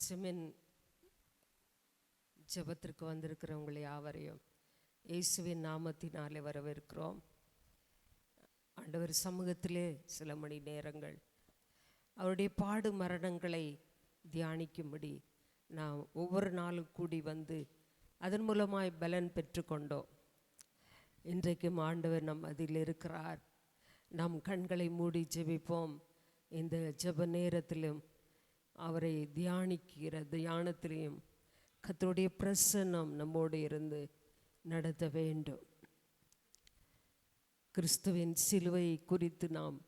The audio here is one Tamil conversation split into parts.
கெத்செமனே ஜெபத்திற்கு வந்திருக்கிறவங்களை யாவரையும் இயேசுவின் நாமத்தினாலே வரவேற்கிறோம். ஆண்டவர் சமூகத்திலே சில மணி நேரங்கள் அவருடைய பாடு மரணங்களை தியானிக்கும்படி நாம் ஒவ்வொரு நாளும் கூடி வந்து அதன் மூலமாய் பலன் பெற்றுக்கொண்டோம். இன்றைக்கும் ஆண்டவர் நம் அதில் இருக்கிறார். நம் கண்களை மூடி ஜெபிப்போம். இந்த ஜெப நேரத்திலும் அவரை தியானிக்கிற தியானத்திலையும் கர்த்தருடைய பிரசன்னம் நம்மோடு இருந்து நடத்த வேண்டும். கிறிஸ்துவின் சிலுவை குறித்து நாம்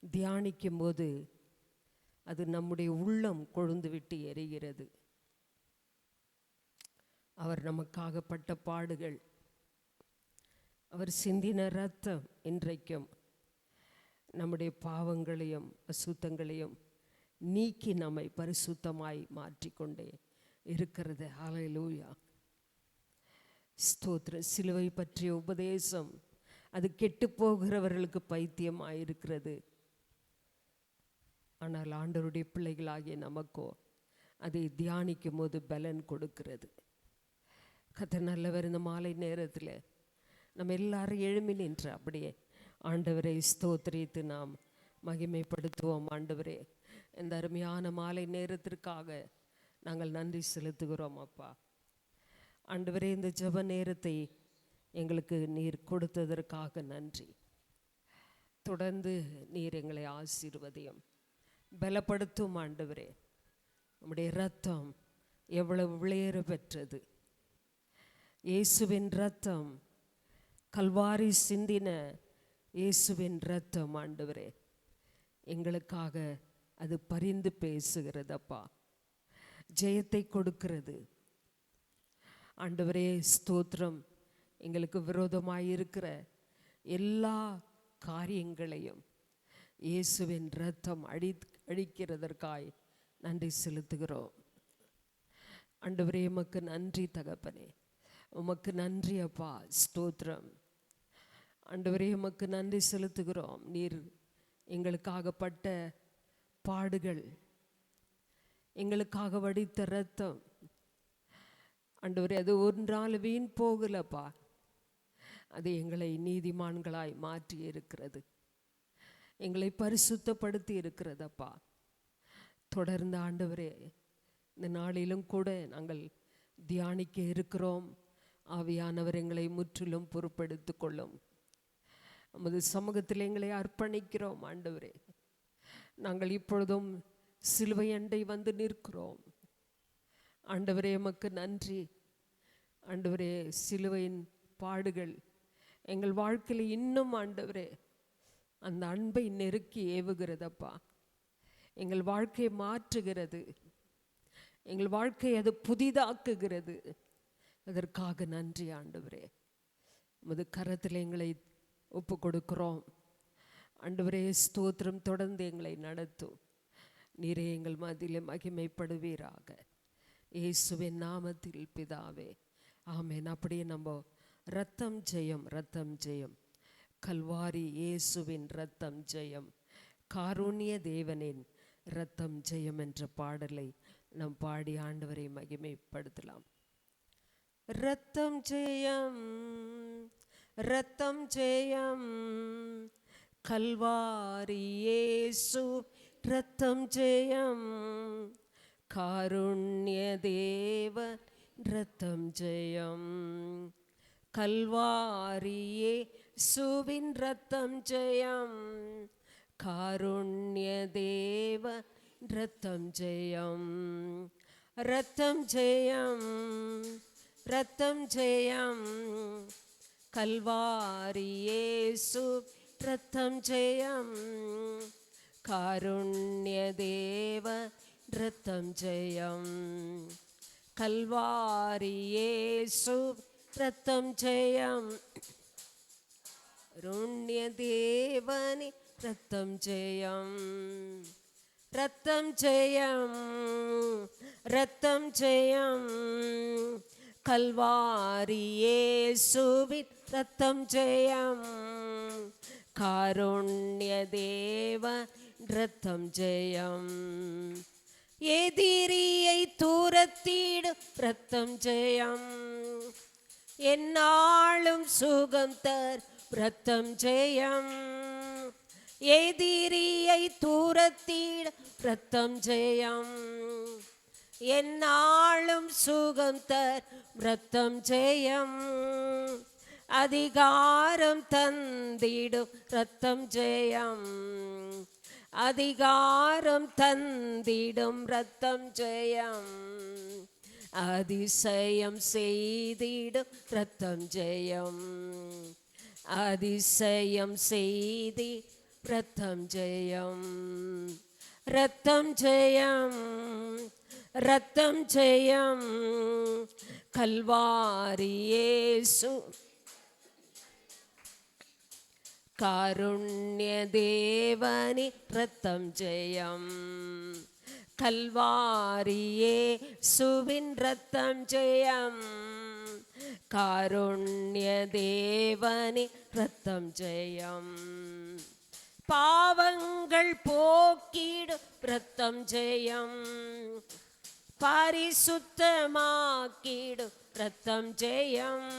தியானிக்கும் போது அது நம்முடைய உள்ளம் கொழுந்து விட்டு எரிகிறது. அவர் நமக்காக பட்ட பாடுகள், அவர் சிந்தின இரத்தம் இன்றைக்கும் நம்முடைய பாவங்களையும் அசுத்தங்களையும் நீக்கி நம்மை பரிசுத்தமாய் மாற்றிக்கொண்டே இருக்கிறது. ஹல்லேலூயா, ஸ்தோத்திரம். சிலுவை பற்றிய உபதேசம் அது கெட்டு போகிறவர்களுக்கு பைத்தியமாயிருக்கிறது. ஆனால் ஆண்டவருடைய பிள்ளைகளாகிய நமக்கோ அதை தியானிக்கும் போது பலன் கொடுக்கிறது. கர்த்தர் நல்லவர். இந்த மாலை நேரத்தில் நம்ம எல்லாரும் எழும்பி நின்று அப்படியே ஆண்டவரை ஸ்தோத்திரித்து நாம் மகிமைப்படுத்துவோம். ஆண்டவரே, இந்த அருமையான மாலை நேரத்திற்காக நாங்கள் நன்றி செலுத்துகிறோம். அப்பா ஆண்டவரே, இந்த ஜெப நேரத்தை எங்களுக்கு நீர் கொடுத்ததற்காக நன்றி. தொடர்ந்து நீர் எங்களை ஆசீர்வதியும், பலப்படுத்தும். ஆண்டவரே, நம்முடைய இரத்தம் எவ்வளவு விளையேற பெற்றது. இயேசுவின் இரத்தம், கல்வாரி சிந்தின இயேசுவின் இரத்தம் ஆண்டவரே எங்களுக்காக அது பரிந்து பேசுகிறதப்பா, ஜெயத்தை கொடுக்கிறது. ஆண்டவரே ஸ்தோத்திரம். எங்களுக்கு விரோதமாய் இருக்கிற எல்லா காரியங்களையும் இயேசுவின் இரத்தம் அழிக்கிறதற்காய் நன்றி செலுத்துகிறோம். ஆண்டவரே, உமக்கு நன்றி தகப்பனே, உமக்கு நன்றி அப்பா, ஸ்தோத்திரம். ஆண்டவரே, உமக்கு நன்றி செலுத்துகிறோம். நீர் எங்களுக்காகப்பட்ட பாடுகள், எங்களுக்காக வடித்த இரத்தம் ஆண்டவரே, அது ஒன்றால் வீண் போகலப்பா. அது எங்களை நீதிமான்களாய் மாற்றி இருக்கிறது, எங்களை பரிசுத்தப்படுத்தி இருக்கிறதப்பா. தொடர்ந்து ஆண்டவரே, இந்த நாளிலும் கூட நாங்கள் தியானிக்க இருக்கிறோம். ஆவியானவர் எங்களை முற்றிலும் பொறுப்பெடுத்து கொள்ளும். நமது சமூகத்தில் எங்களை அர்ப்பணிக்கிறோம். ஆண்டவரே, நாங்கள் இப்பொழுதும் சிலுவை அண்டை வந்து நிற்கிறோம். ஆண்டவரே, எமக்கு நன்றி. ஆண்டவரே, சிலுவையின் பாடுகள் எங்கள் வாழ்க்கையில் இன்னும் ஆண்டவரே அந்த அன்பை நெருக்கி ஏவுகிறதப்பா. எங்கள் வாழ்க்கையை மாற்றுகிறது, எங்கள் வாழ்க்கையை அது புதிதாக்குகிறது. அதற்காக நன்றி ஆண்டவரே. உமது கரத்தில் எங்களை ஒப்பு கொடுக்கிறோம். ஆண்டவரே ஸ்தோத்திரம். தொடர்ந்து எங்களை நடத்தும். நீரே எங்கள் மத்தியிலே மகிமைப்படுவீராக. இயேசுவின் நாமத்தில் பிதாவே, ஆமென். அப்படியே நம்ம ரத்தம் ஜெயம், ரத்தம் ஜெயம், கல்வாரி இயேசுவின் ரத்தம் ஜெயம், காருண்ய தேவனின் ரத்தம் ஜெயம் என்ற பாடலை நாம் பாடி ஆண்டவரை மகிமைப்படுத்தலாம். ரத்தம் ஜெயம், ரத்தம் ஜெயம், கல்வாரி இயேசு ரத்தம் ஜெயம், காருண்ய தேவ ரத்தம் ஜெயம், கல்வாரி இயேசுவின் ரத்தம் ஜெயம், காருண்ய தேவ ரத்தம் ஜெயம், ரத்தம் ஜெயம், ரத்தம் ஜெயம், கல்வாரி இயேசு ரத்தம் ஜெயம், காருண்ய தேவ ரத்தம் ஜெயம், கல்வாரி இயேசு ரத்தம் ஜெயம், காருண்ய தேவனே ரத்தம் ஜெயம், ரத்தம் ஜெயம், ரத்தம் ஜெயம், கல்வாரி இயேசுவின் ரத்தம் ஜெயம், காருண்ய தேவ ரத்தம் ஜெயம், எதிரியை துரத்திடும் ரத்தம் ஜெயம். என்னாலும் சுகம் தர் ரத்தம் ஜெயம். எதிரியை துரத்திடும் ரத்தம் ஜெயம். என்னாலும் சுகம் தர் ரத்தம் ஜெயம். அதிகாரம் தந்திடும் ரத்தம் ஜெயம். அதிகாரம் தந்திடும் ரத்தம் ஜெயம். அதிசயம் செய்திடும் ரத்தம் ஜெயம். அதிசயம் செய்தி ரத்தம் ஜெயம். ரத்தம் ஜெயம். ரத்தம் ஜெயம். கல்வாரி இயேசு காருண்ய தேவனி ரத்தம் ஜெயம். கல்வாரி இயேசுவின் ரத்தம் ஜெயம். காருண்ய தேவனி ரத்தம் ஜெயம். பாவங்கள் போக்கிடும் ரத்தம் ஜெயம். பரிசுத்தமாக்கிடும் ரத்தம் ஜெயம்.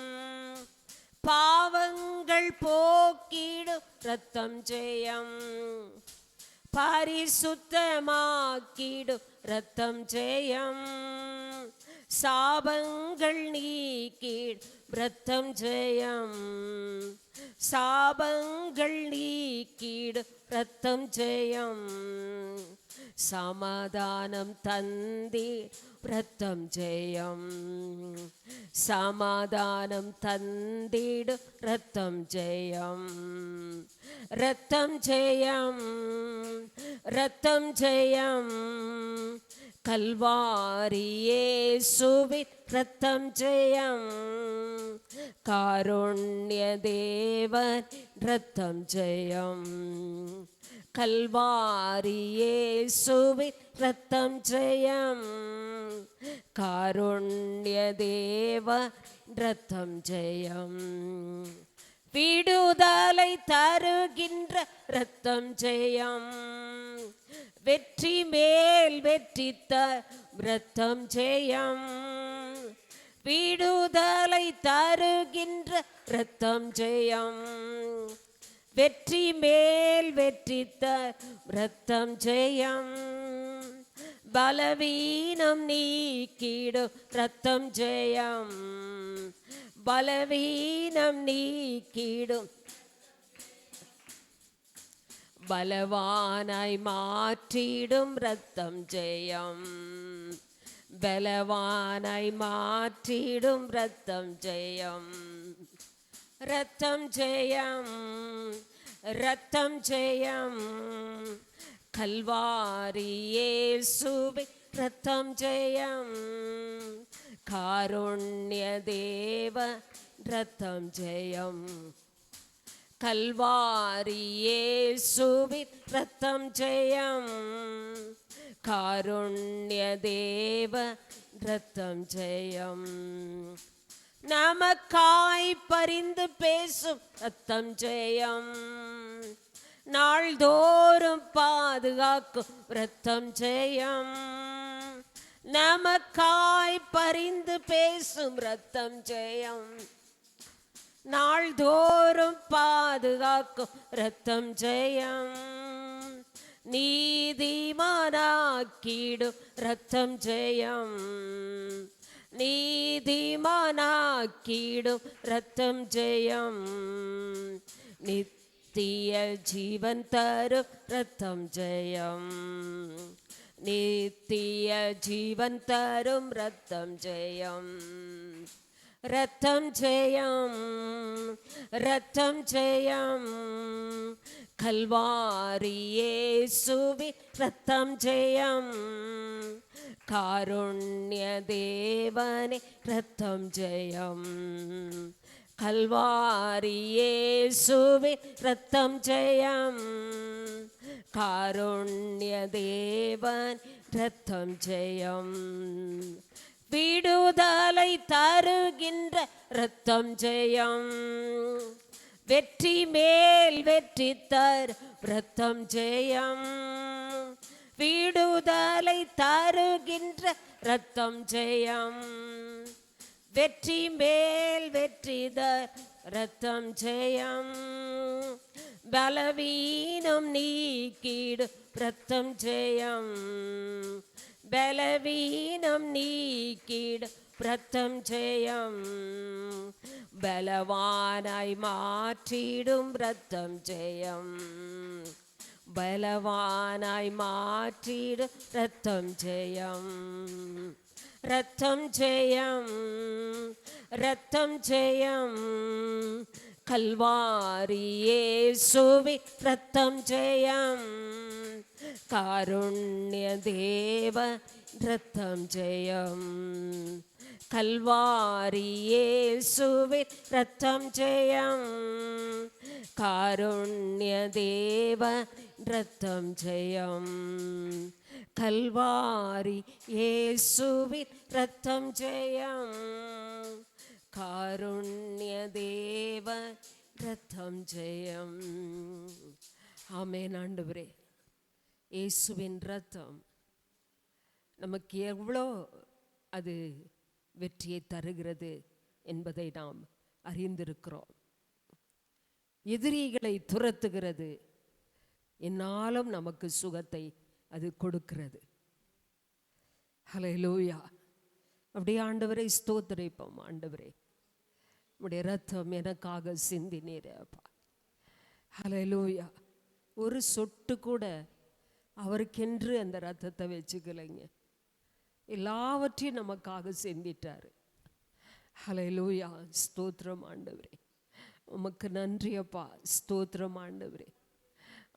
பாவங்கள் போக்கிடும் ரத்தம் ஜெயம். பரிசுத்தமாக்கிடும் ரத்தம் ஜெயம். சாபங்கள் நீக்கிடும் ரத்தம் ஜெயம். சாபங்கள் நீக்கிடும் ரத்தம் ஜெயம். சமாதானம் தந்தி ரத்தம் ஜெயம். சமாதானம் தந்திடு ரத்தம் ஜெயம். ரத்தம் ஜெயம். ரத்தம் ஜெயம். கல்வாரி இயேசுவின் ரத்தம் ஜெயம். காருண்ய தேவன் ரத்தம் ஜெயம். கல்வாரி இயேசுவின் ரத்தம் ஜெயம். காருண்ய தேவ ரத்தம் ஜெயம். விடுதலை தருகின்ற ரத்தம் ஜெயம். வெற்றி மேல் வெற்றி தர் ரத்தம் ஜெயம். விடுதலை தருகின்ற ரத்தம் ஜெயம். வெற்றி மேல் வெற்றி தர் ரத்தம் ஜெயம். பலவீனம் நீக்கிடும் ரத்தம் ஜெயம். பலவீனம் நீக்கிடும். பலவானாய் மாற்றிடும் ரத்தம் ஜெயம். பலவானாய் மாற்றிடும் ரத்தம் ஜெயம். ரத்தம் ஜெயம். ரத்தம் ஜெயம். கல்வாரி இயேசுவின் ரத்தம் ஜெயம். காருண்ய தேவ ரத்தம் ஜெயம். கல்வாரி இயேசுவின் ரத்தம் ஜெயம். காருண்ய தேவ ரத்தம் ஜெயம். நமக்காய் பரிந்து பேசும் ரத்தம் ஜெயம். நாள்தோறும் பாதுகாக்கும் ரத்தம் ஜெயம். நமக்காய் பரிந்து பேசும் ரத்தம் ஜெயம். நாள்தோறும் பாதுகாக்கும் ரத்தம் ஜெயம். நீதிமானாக்கிடும் ரத்தம் ஜெயம். நீதிமானாக்கிடும் ரத்தம் ஜெயம். நித்திய ஜீவன் தரும் ரத்தம் ஜெயம். நித்திய ஜீவன் தரும் ரத்தம் ஜெயம். ரத்தம் ஜெயம். ரத்தம் ஜெயம். கல்வாரி இயேசுவின் ரத்தம் ஜெயம். காருண்ய தேவனே ரத்தம் ஜெயம். கல்வாரி இயேசுவின் ரத்தம் ஜெயம். காருண்ய தேவன் ரத்தம் ஜெயம். விடுதலை தருகின்ற ரத்தம் ஜெயம். வெற்றி மேல் வெற்றி தர் ரத்தம் ஜெயம். விடுதலை தருகின்ற இரத்தம் ஜெயம். வெற்றி மேல் வெற்றிதர் இரத்தம் ஜெயம். பலவீனம் நீக்கிடு இரத்தம் ஜெயம். பலவீனம் நீக்கிடு இரத்தம் ஜெயம். பலவானாய் மாற்றிடும் இரத்தம் ஜெயம். பலவானாய் மாற்றிடும் இரத்தம் ஜெயம். இரத்தம் ஜெயம். இரத்தம் ஜெயம். கல்வாரி இயேசுவின் இரத்தம் ஜெயம். காருண்ய தேவ இரத்தம் ஜெயம். கல்வாரி இயேசுவின் இரத்தம் ஜெயம். காருண்ய தேவ இரத்தம் ஜெயம். கல்வாரி இயேசுவின் இரத்தம் ஜெயம். காருண்ய தேவ இரத்தம் ஜெயம். ஆமென். ஆண்டவரே, இயேசுவின் இரத்தம் நமக்கு எவ்வளோ அது வெற்றியை தருகிறது என்பதை நாம் அறிந்திருக்கிறோம். எதிரிகளை துரத்துகிறது, என்னாலும் நமக்கு சுகத்தை அது கொடுக்கிறது. ஹல்லேலூயா. அப்படியே ஆண்டவரை ஸ்தோத்திரிப்போம். ஆண்டவரே, உம்முடைய இரத்தம் எனக்காக சிந்தினீர் அப்பா. ஹல்லேலூயா. ஒரு சொட்டு கூட அவருக்கென்று அந்த இரத்தத்தை வச்சுக்கலைங்க, எல்லாவற்றையும் நமக்காக சிந்திட்டாரு. ஹல்லேலூயா. ஸ்தோத்திரம் ஆண்டவரே, உமக்கு நன்றி அப்பா. ஸ்தோத்திரம் ஆண்டவரே.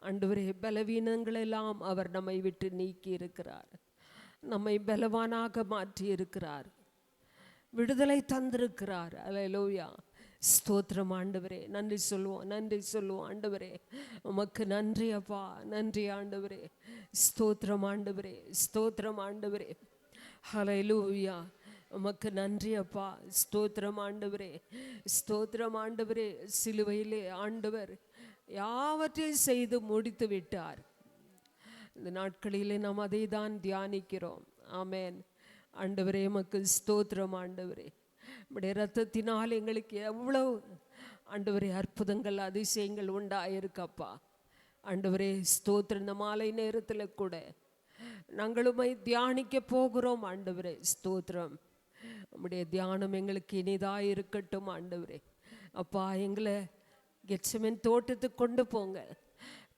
ஆண்டவரே, பலவீனங்களெல்லாம் அவர் நம்மை விட்டு நீக்கி இருக்கிறார். நம்மை பலவானாக மாற்றி இருக்கிறார். விடுதலை தந்திருக்கிறார். ஹல்லேலூயா. ஸ்தோத்திரம் ஆண்டவரே. நன்றி சொல்லுவோம், நன்றி சொல்லுவோம். ஆண்டவரே, உமக்கு நன்றி அப்பா. நன்றி ஆண்டவரே. ஸ்தோத்திரம் ஆண்டவரே. ஸ்தோத்திரம் ஆண்டவரே. ஹல்லேலூயா. உமக்கு நன்றி அப்பா. ஸ்தோத்திரம் ஆண்டவரே. ஸ்தோத்திரம் ஆண்டவரே. சிலுவையிலே ஆண்டவர் யாவற்றையும் செய்து முடித்து விட்டார். இந்த நாட்களிலே நாம் அதை தான் தியானிக்கிறோம். ஆமென். ஆண்டவரே, உமக்கு ஸ்தோத்திரம் ஆண்டவரே. உம்முடைய இரத்தத்தினால் எங்களுக்கு எவ்வளவு ஆண்டவரே அற்புதங்கள் அதிசயங்கள் உண்டாயிருக்கப்பா. ஆண்டவரே ஸ்தோத்திரம். இந்த மாலை நேரத்தில் கூட நாங்களுமே தியானிக்க போகிறோம். ஆண்டவரே ஸ்தோத்திரம். உம்முடைய தியானம் எங்களுக்கு இனிதாக இருக்கட்டும். ஆண்டவரே அப்பா, எங்களை கெத்செமனே தோட்டத்துக்கு கொண்டு போங்க.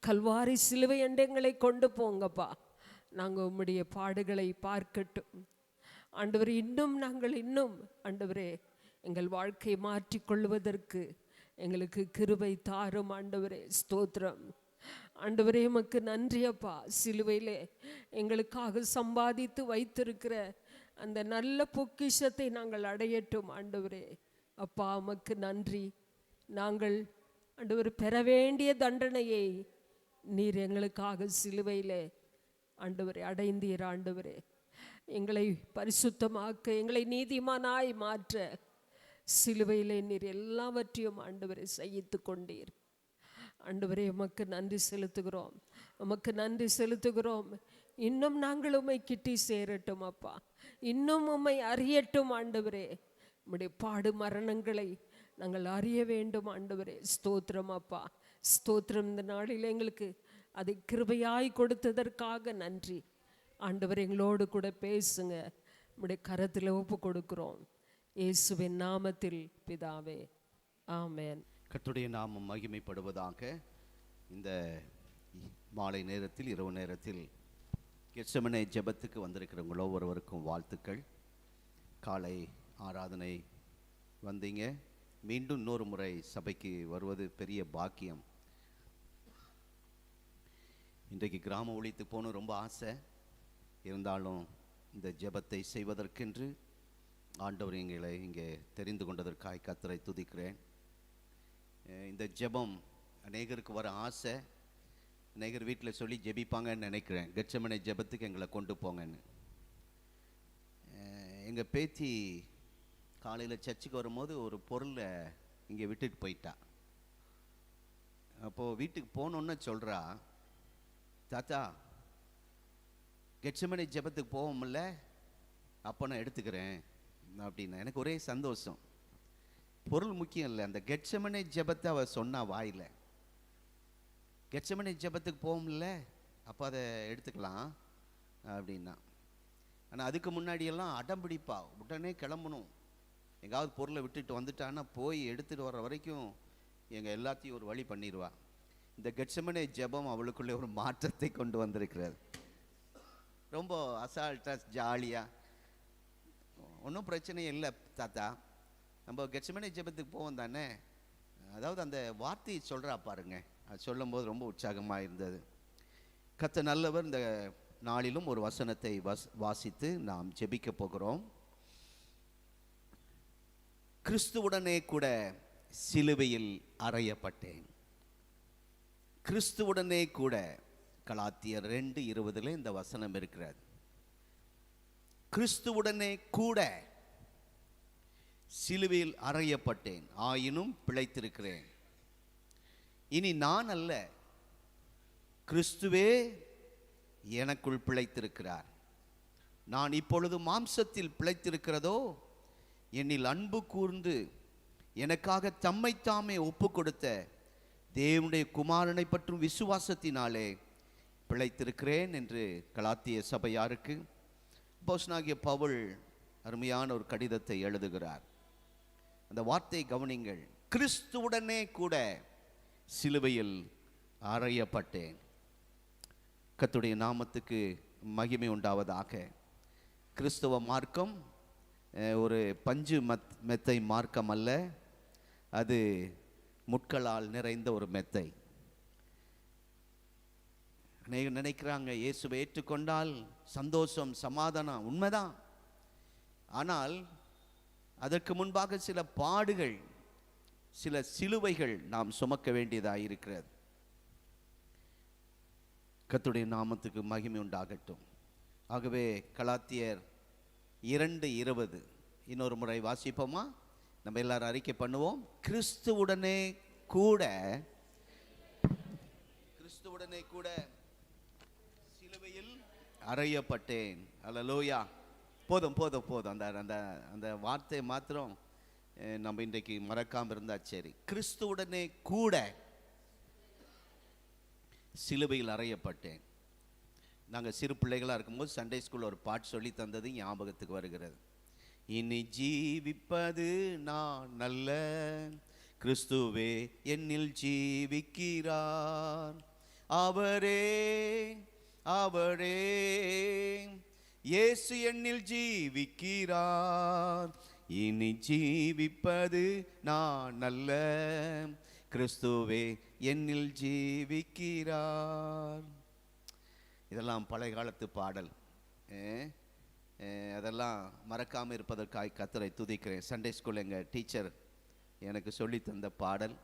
கல்வாரி சிலுவை எங்களை கொண்டு போங்கப்பா. நாங்கள் உம்முடைய பாடுகளை பார்க்கட்டும் ஆண்டவரே. நாங்கள் இன்னும் ஆண்டவரே எங்கள் வாழ்க்கையை மாற்றிக்கொள்வதற்கு எங்களுக்கு கிருபை தாரும் ஆண்டவரே. ஸ்தோத்திரம் ஆண்டவரே. உமக்கு நன்றி அப்பா. சிலுவையிலே எங்களுக்காக சம்பாதித்து வைத்திருக்கிற அந்த நல்ல பொக்கிஷத்தை நாங்கள் அடையட்டும் ஆண்டவரே. அப்பா, உமக்கு நன்றி. நாங்கள் ஆண்டவர் பெற வேண்டிய தண்டனையை நீர் எங்களுக்காக சிலுவையிலே ஆண்டவரே அடைந்தீர். ஆண்டவரே, எங்களை பரிசுத்தமாக்க, எங்களை நீதிமானாய் மாற்ற சிலுவையிலே நீர் எல்லாவற்றையும் ஆண்டவரை சகித்து கொண்டீர். ஆண்டவரே, உமக்கு நன்றி செலுத்துகிறோம். உமக்கு நன்றி செலுத்துகிறோம். இன்னும் நாங்கள் உம்மை கிட்டி சேரட்டும் அப்பா. இன்னும் உம்மை அறியட்டும் ஆண்டவரே. உம்முடைய பாடு மரணங்களை நாங்கள் அறிய வேண்டும் ஆண்டவரே. ஸ்தோத்திரம் அப்பா. ஸ்தோத்திரம். இந்த நாளில் எங்களுக்கு அதை கிருபையாய் கொடுத்ததற்காக நன்றி ஆண்டவர். எங்களோடு கூட பேசுங்க. உம்முடைய கரத்தில் ஒப்பு கொடுக்கிறோம் இயேசுவின் நாமத்தில் பிதாவே. ஆமென். கர்த்தருடைய நாமம் மகிமைப்படுவதாக. இந்த மாலை நேரத்தில், இரவு நேரத்தில் கெத்செமனே ஜெபத்துக்கு வந்திருக்கிறவங்களோ ஒருவருக்கும் வாழ்த்துக்கள். காலை ஆராதனை வந்தீங்க, மீண்டும் இன்னொரு முறை சபைக்கு வருவது பெரிய பாக்கியம். இன்றைக்கு கிராம ஊழியத்துக்கு போகணும் ரொம்ப ஆசை இருந்தாலும் இந்த ஜெபத்தை செய்வதற்கென்று ஆண்டவர் எங்களை இங்கே தெரிந்து கொண்டதற்காக கர்த்தரை துதிக்கிறேன். இந்த ஜெபம் அநேகருக்கு வர ஆசை. அநேகர் வீட்டில் சொல்லி ஜெபிப்பாங்கன்னு நினைக்கிறேன், கெத்செமனே ஜெபத்துக்கு எங்களை கொண்டு போங்கன்னு. எங்கள் பேத்தி காலையில் சர்ச்சுக்கு வரும்போது ஒரு பொருளை இங்கே விட்டுட்டு போயிட்டா. அப்போது வீட்டுக்கு போகணுன்னு சொல்கிறா, தாத்தா கெட்செமனே ஜெபத்துக்கு போவோம்ல, அப்போ நான் எடுத்துக்கிறேன் அப்படின்னா எனக்கு ஒரே சந்தோஷம். பொருள் முக்கியம் இல்லை, அந்த கெட்செமனே ஜெபத்தை அவ சொன்னா வாயில், கெட்செமனே ஜெபத்துக்கு போவோம்ல அப்போ அதை எடுத்துக்கலாம் அப்படின்னா. ஆனால் அதுக்கு முன்னாடியெல்லாம் அடம்பிடிப்பா, உடனே கிளம்பணும், எங்காவது பொருளை விட்டுட்டு வந்துட்டான்னா போய் எடுத்துகிட்டு வர்ற வரைக்கும் எங்கள் எல்லாத்தையும் ஒரு வழி பண்ணிடுவா. இந்த கெட்செமனே ஜெபம் அவளுக்குள்ளே ஒரு மாற்றத்தை கொண்டு வந்திருக்கிறது. ரொம்ப அசால்ட்டாக ஜாலியாக, ஒன்றும் பிரச்சனையே இல்லை தாத்தா, நம்ம கெட்செமனே ஜெபத்துக்கு போவோம் தானே. அதாவது அந்த வார்த்தையை சொல்கிறா பாருங்க, அது சொல்லும்போது ரொம்ப உற்சாகமாக இருந்தது. கர்த்தர் நல்லவர். இந்த நாளிலும் ஒரு வசனத்தை வாசித்து நாம் ஜெபிக்க போகிறோம். கிறிஸ்துவுடனே கூட சிலுவையில் அறையப்பட்டேன். கிறிஸ்துவுடனே கூட, கலாத்தியர் 2:20 இந்த வசனம் இருக்கிறது. கிறிஸ்துவுடனே கூட சிலுவையில் அறையப்பட்டேன், ஆயினும் பிழைத்திருக்கிறேன். இனி நான் அல்ல, கிறிஸ்துவே எனக்குள் பிழைத்திருக்கிறார். நான் இப்பொழுது மாம்சத்தில் பிழைத்திருக்கிறதோ, என்னில் அன்பு கூர்ந்து எனக்காக தம்மைத்தாமே ஒப்பு கொடுத்த தேவனுடைய குமாரனை பற்றும் விசுவாசத்தினாலே பிழைத்திருக்கிறேன் என்று கலாத்திய சபையாருக்கு அப்போஸ்தலனாகிய பவுல் அருமையான ஒரு கடிதத்தை எழுதுகிறார். அந்த வார்த்தை கவனிங்கள். கிறிஸ்துவுடனே கூட சிலுவையில் அறையப்பட்டேன். கர்த்தருடைய நாமத்துக்கு மகிமை உண்டாவதாக. கிறிஸ்தவ மார்க்கம் ஒரு பஞ்சு மெத்தை மார்க்கம் அல்ல, அது முட்களால் நிறைந்த ஒரு மெத்தை. நினைக்கிறாங்க இயேசுவை ஏற்றுக்கொண்டால் சந்தோஷம், சமாதானம். உண்மைதான். ஆனால் அதற்கு முன்பாக சில பாடுகள், சில சிலுவைகள் நாம் சுமக்க வேண்டியதாக இருக்கிறது. கர்த்தருடைய நாமத்துக்கு மகிமை உண்டாகட்டும். ஆகவே கலாத்தியர் 2:20 இன்னொரு முறை வாசிப்போமா? நம்ம எல்லாரும் அறிக்கை பண்ணுவோம். கிறிஸ்துவுடனே கூட சிலுவையில் அறையப்பட்டேன். அல்லேலூயா. போதும் போதும் போதும். அந்த அந்த அந்த வார்த்தை மாத்திரம் நம்ம இன்றைக்கு மறக்காமல் இருந்தா சரி. கிறிஸ்துவுடனே கூட சிலுவையில் அறையப்பட்டேன். நாங்கள் சிறு பிள்ளைகளாக இருக்கும்போது சண்டே ஸ்கூலில் ஒரு பாட்டு சொல்லி தந்தது ஞாபகத்துக்கு வருகிறது. இனி ஜீவிப்பது நான் அல்ல, கிறிஸ்துவே என்னில் ஜீவிக்கிறார். அவரே அவரே இயேசு என்னில் ஜீவிக்கிறார். இனி ஜீவிப்பது நான் அல்ல, கிறிஸ்துவே என்னில் ஜீவிக்கிறார். இதெல்லாம் பழைய காலத்து பாடல். அதெல்லாம் மறக்காமல் இருப்பதற்காக கர்த்தரை துதிக்கிறேன். சண்டே ஸ்கூல் எங்கள் டீச்சர் எனக்கு சொல்லி தந்த பாடல்.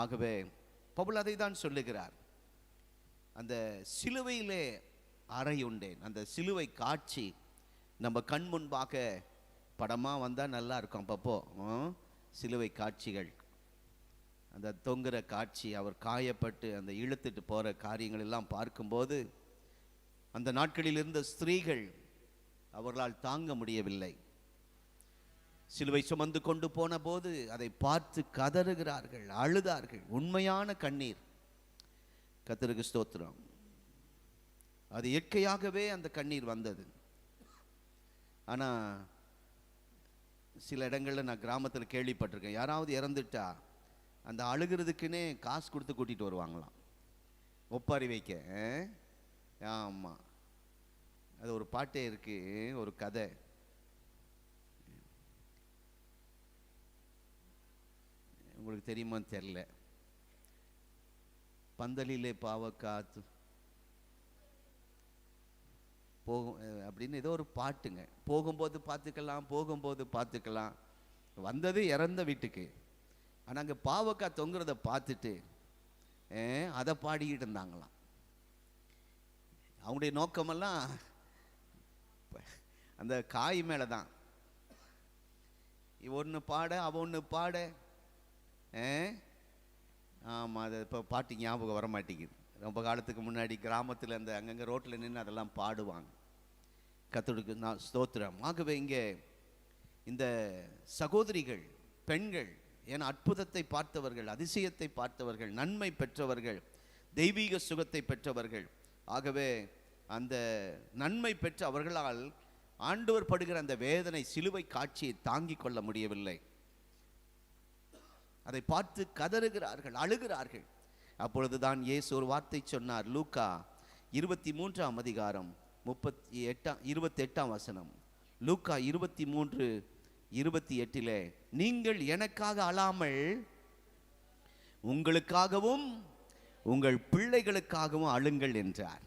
ஆகவே பவுல் அதை தான் சொல்லுகிறார். அந்த சிலுவையிலே அறை உண்டேன். அந்த சிலுவை காட்சி நம்ம கண் முன்பாக படமாக வந்தால் நல்லா இருக்கும். அப்பப்போ சிலுவை காட்சிகள், அந்த தொங்குற காட்சி, அவர் காயப்பட்டு அந்த இழுத்துட்டு போகிற காரியங்கள் எல்லாம் பார்க்கும்போது அந்த நாட்களில் இருந்த ஸ்திரீகள் அவர்களால் தாங்க முடியவில்லை. சிலுவை சுமந்து கொண்டு போன போது அதை பார்த்து கதறுகிறார்கள், அழுதார்கள். உண்மையான கண்ணீர். கர்த்தருக்கு ஸ்தோத்திரம். அது இயற்கையாகவே அந்த கண்ணீர் வந்தது. ஆனால் சில இடங்களில் நான் கிராமத்தில் கேள்விப்பட்டிருக்கேன், யாராவது இறந்துட்டா அந்த அழுகிறதுக்குன்னே காசு கொடுத்து கூட்டிகிட்டு வருவாங்களாம், ஒப்பாரி வைக்க. ஆமாம், அது ஒரு பாட்டே இருக்குது, ஒரு கதை. உங்களுக்கு தெரியுமான்னு தெரில. பந்தலிலே பாவக்காத்து போகும் அப்படின்னு ஏதோ ஒரு பாட்டுங்க. போகும்போது பார்த்துக்கலாம், போகும்போது பார்த்துக்கலாம். வந்தது இறந்த வீட்டுக்கு. ஆனால் அங்கே பாவக்காய் தொங்குறத பார்த்துட்டு அதை பாடிக்கிட்டு இருந்தாங்களாம். அவங்களுடைய நோக்கமெல்லாம் அந்த காய் மேலே தான். ஒன்று பாட, அவன் ஒன்று பாட. ஆமாம், அது இப்போ பாட்டு ஞாபகம் வர மாட்டேங்குது. ரொம்ப காலத்துக்கு முன்னாடி கிராமத்தில் அந்த அங்கங்கே ரோட்டில் நின்று அதெல்லாம் பாடுவாங்க. கர்த்தருக்கு நான் ஸ்தோத்திரம். ஆகவே இங்கே இந்த சகோதரிகள், பெண்கள், ஏன்னா அற்புதத்தை பார்த்தவர்கள், அதிசயத்தை பார்த்தவர்கள், நன்மை பெற்றவர்கள், தெய்வீக சுகத்தை பெற்றவர்கள். ஆகவே அந்த நன்மை பெற்ற அவர்களால் ஆண்டவர் படுகிற அந்த வேதனை, சிலுவை காட்சியை தாங்கிக் கொள்ள முடியவில்லை. அதை பார்த்து கதறுகிறார்கள், அழுகிறார்கள். அப்பொழுதுதான் இயேசு ஒரு வார்த்தை சொன்னார். லூக்கா 23ஆம் அதிகாரம் 28ஆம் வசனம். லூக்கா 23:28 நீங்கள் எனக்காக அழாமல் உங்களுக்காகவும் உங்கள் பிள்ளைகளுக்காகவும் அழுங்கள் என்றார்.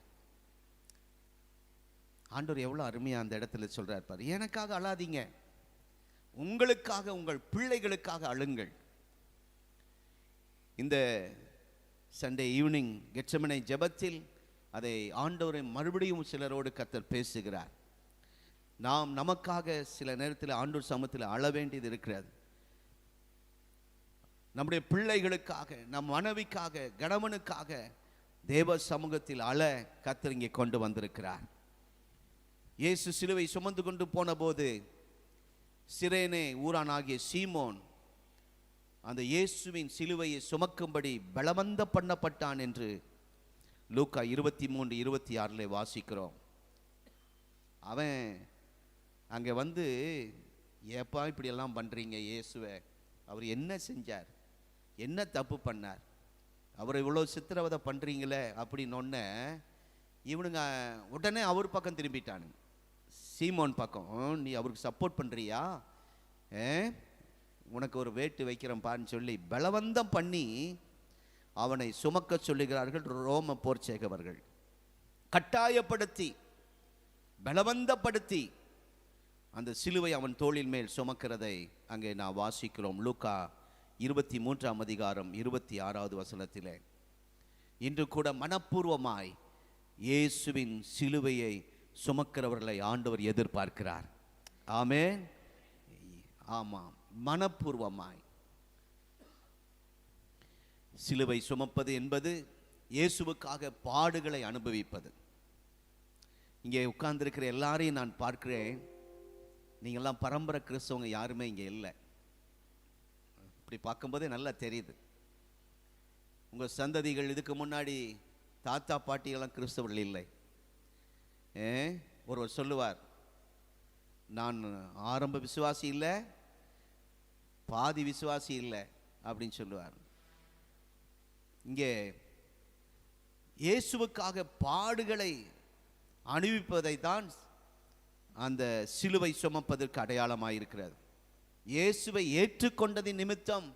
ஆண்டவர் எவ்வளவு அருமையா அந்த இடத்துல சொல்றார் பாரு. எனக்காக அழாதீங்க, உங்களுக்காக உங்கள் பிள்ளைகளுக்காக அழுங்கள். இந்த சண்டே ஈவினிங் கெத்செமனே ஜெபத்தில் அதை ஆண்டவரை மறுபடியும் சிலரோடு கர்த்தர் பேசுகிறார். நாம் நமக்காக சில நேரத்தில் ஆண்டவர் சமூகத்தில் அழ வேண்டியது இருக்கிறது. நம்முடைய பிள்ளைகளுக்காக, நம் மனைவிக்காக, கணவனுக்காக தேவ சமூகத்தில் அழ கர்த்தர் இங்கே கொண்டு வந்திருக்கிறார். இயேசு சிலுவை சுமந்து கொண்டு போன போது சிரேனே ஊரானாகிய சீமோன் அந்த இயேசுவின் சிலுவையை சுமக்கும்படி பலவந்த பண்ணப்பட்டான் என்று லூக்கா 23:26 வாசிக்கிறோம். அவன் அங்கே வந்து, ஏப்பா இப்படியெல்லாம் பண்ணுறீங்க இயேசுவை, அவர் என்ன செஞ்சார், என்ன தப்பு பண்ணார், அவரை இவ்வளோ சித்திரவதை பண்ணுறீங்களே அப்படின்னொன்னே இவனுங்க உடனே அவர் பக்கம் திரும்பிட்டானுங்க. சீமோன் பக்கம், நீ அவருக்கு சப்போர்ட் பண்ணுறியா, உனக்கு ஒரு வேட்டு வைக்கிறேன்பான்னு சொல்லி பலவந்தம் பண்ணி அவனை சுமக்க சொல்லுகிறார்கள் ரோம போர் செய்கவர்கள். கட்டாயப்படுத்தி, பலவந்தப்படுத்தி அந்த சிலுவை அவன் தோளின் மேல் சுமக்கிறதை அங்கே நான் வாசிக்கிறோம். லூக்கா 23ஆம் அதிகாரம் 26வது வசனத்திலே. இன்று கூட மனப்பூர்வமாய் இயேசுவின் சிலுவையை சுமக்கிறவர்களை ஆண்டவர் எதிர்பார்க்கிறார். ஆமென். ஆமாம், மனப்பூர்வமாய் சிலுவை சுமப்பது என்பது இயேசுவுக்காக பாடுகளை அனுபவிப்பது. இங்கே உட்கார்ந்திருக்கிற எல்லாரையும் நான் பார்க்கிறேன், நீங்கள்லாம் பரம்பரை கிறிஸ்தவங்க யாருமே இங்கே இல்லை. இப்படி பார்க்கும்போதே நல்லா தெரியுது. உங்கள் சந்ததிகள் இதுக்கு முன்னாடி தாத்தா பாட்டியெல்லாம் கிறிஸ்தவர்கள் இல்லை. ஒருவர் சொல்லுவார், நான் ஆரம்ப விசுவாசி இல்லை, பாதி விசுவாசி இல்லை அப்படின்னு சொல்லுவார். இங்கே இயேசுவுக்காக பாடுகளை அனுபவிப்பதை தான் அந்த சிலுவை சுமப்பதற்கு அடையாளமாக இருக்கிறது. இயேசுவை ஏற்றுக்கொண்டதின் நிமித்தம்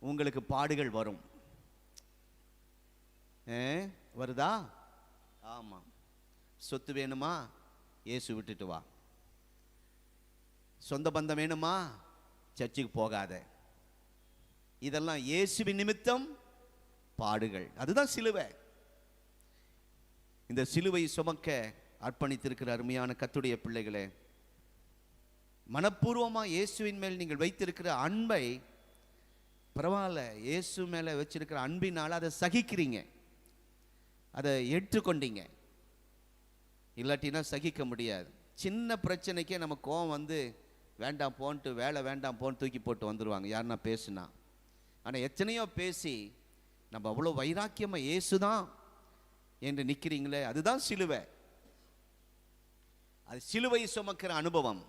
உங்களுக்கு பாடுகள் வரும். வருதா? ஆமாம். சொத்து வேணுமா, இயேசு விட்டுட்டு வா. சொந்த பந்தம் வேணுமா, சர்ச்சுக்கு போகாத. இதெல்லாம் இயேசுவின் நிமித்தம் பாடுகள். அதுதான் சிலுவை. இந்த சிலுவை சுமக்க அர்ப்பணித்திருக்கிற அருமையான கர்த்தருடைய பிள்ளைகளே, மனப்பூர்வமாக இயேசுவின் மேல் நீங்கள் வைத்திருக்கிற அன்பை, பரவாயில்ல, இயேசு மேலே வச்சிருக்கிற அன்பினால் அதை சகிக்கிறீங்க, அதை ஏற்றுக்கொண்டீங்க. இல்லாட்டினா சகிக்க முடியாது. சின்ன பிரச்சனைக்கே நம்ம கோவம் வந்து வேண்டாம் போன்ட்டு, வேலை வேண்டாம் போன்னு தூக்கி போட்டு வந்துடுவாங்க யாருன்னா பேசுனா. ஆனால் எத்தனையோ பேசி நம்ம அவ்வளோ வைராக்கியமாக இயேசுதான் என்று நிற்கிறீங்களே, அதுதான் சிலுவை. அது சிலுவை சுமக்கிற அனுபவம்.